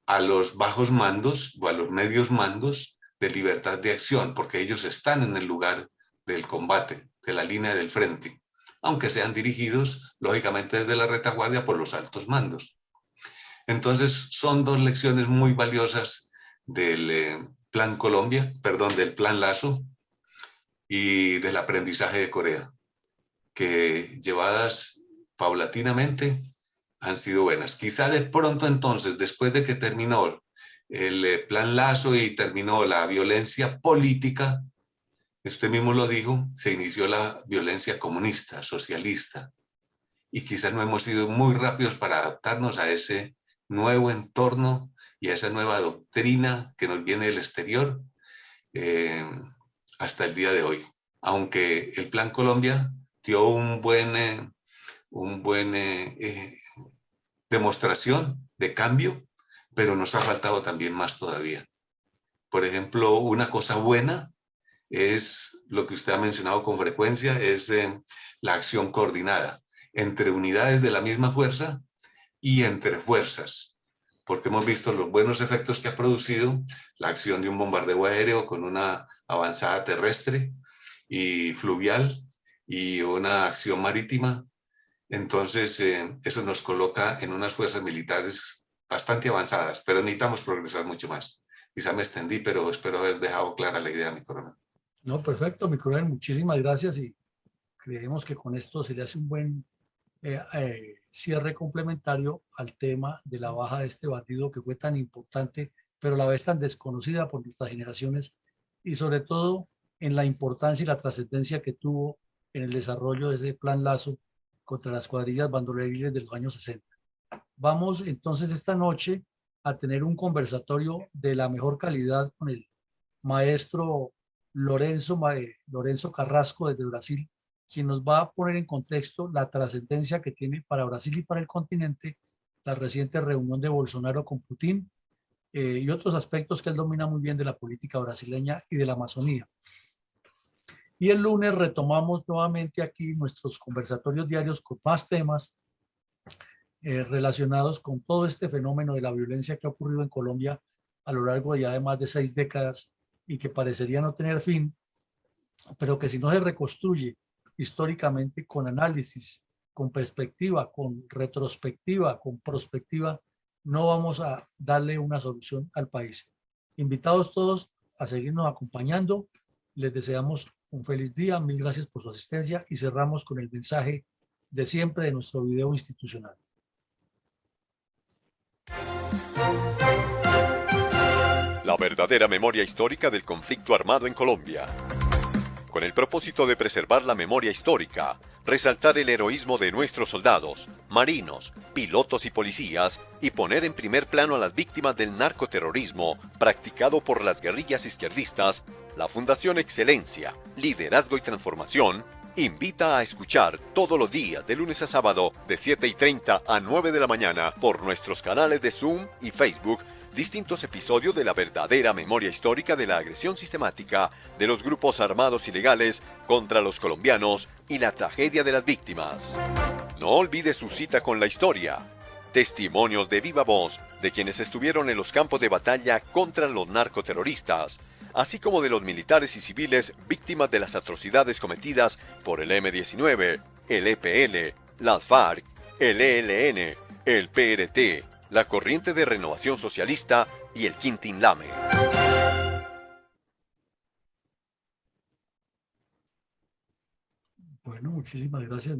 a los bajos mandos o a los medios mandos de libertad de acción, porque ellos están en el lugar del combate, de la línea del frente, aunque sean dirigidos, lógicamente, desde la retaguardia por los altos mandos. Entonces, son dos lecciones muy valiosas del Plan Colombia, del Plan Lazo y del aprendizaje de Corea, que llevadas paulatinamente han sido buenas. Quizá de pronto entonces, después de que terminó el Plan Lazo y terminó la violencia política, usted mismo lo dijo, se inició la violencia comunista, socialista, y quizás no hemos sido muy rápidos para adaptarnos a ese nuevo entorno y a esa nueva doctrina que nos viene del exterior hasta el día de hoy. Aunque el Plan Colombia dio un buen demostración de cambio, pero nos ha faltado también más todavía. Por ejemplo, una cosa buena es lo que usted ha mencionado con frecuencia, es la acción coordinada entre unidades de la misma fuerza y entre fuerzas, porque hemos visto los buenos efectos que ha producido la acción de un bombardeo aéreo con una avanzada terrestre y fluvial y una acción marítima. Entonces, eso nos coloca en unas fuerzas militares bastante avanzadas, pero necesitamos progresar mucho más. Quizá me extendí, pero espero haber dejado clara la idea, mi coronel. No, perfecto, mi coronel, muchísimas gracias y creemos que con esto se le hace un buen cierre complementario al tema de la baja de este batido que fue tan importante, pero a la vez tan desconocida por nuestras generaciones y sobre todo en la importancia y la trascendencia que tuvo en el desarrollo de ese plan Lazo contra las cuadrillas bandoleriles de los años 60. Vamos entonces esta noche a tener un conversatorio de la mejor calidad con el maestro Lorenzo Carrasco desde Brasil, quien nos va a poner en contexto la trascendencia que tiene para Brasil y para el continente la reciente reunión de Bolsonaro con Putin y otros aspectos que él domina muy bien de la política brasileña y de la Amazonía. Y el lunes retomamos nuevamente aquí nuestros conversatorios diarios con más temas relacionados con todo este fenómeno de la violencia que ha ocurrido en Colombia a lo largo de ya de más de 6 décadas y que parecería no tener fin, pero que si no se reconstruye históricamente con análisis, con perspectiva, con retrospectiva, con prospectiva, no vamos a darle una solución al país. Invitados todos a seguirnos acompañando. Les deseamos un feliz día. Mil gracias por su asistencia y cerramos con el mensaje de siempre de nuestro video institucional. La verdadera memoria histórica del conflicto armado en Colombia. Con el propósito de preservar la memoria histórica, resaltar el heroísmo de nuestros soldados, marinos, pilotos y policías y poner en primer plano a las víctimas del narcoterrorismo practicado por las guerrillas izquierdistas, la Fundación Excelencia, Liderazgo y Transformación invita a escuchar todos los días de lunes a sábado de 7:30 a 9 de la mañana por nuestros canales de Zoom y Facebook distintos episodios de la verdadera memoria histórica de la agresión sistemática de los grupos armados ilegales contra los colombianos y la tragedia de las víctimas. No olvide su cita con la historia. Testimonios de viva voz de quienes estuvieron en los campos de batalla contra los narcoterroristas, así como de los militares y civiles víctimas de las atrocidades cometidas por el M-19, el EPL, las FARC, el ELN, el PRT, la Corriente de Renovación Socialista y el Quintín-Lame. Bueno, muchísimas gracias.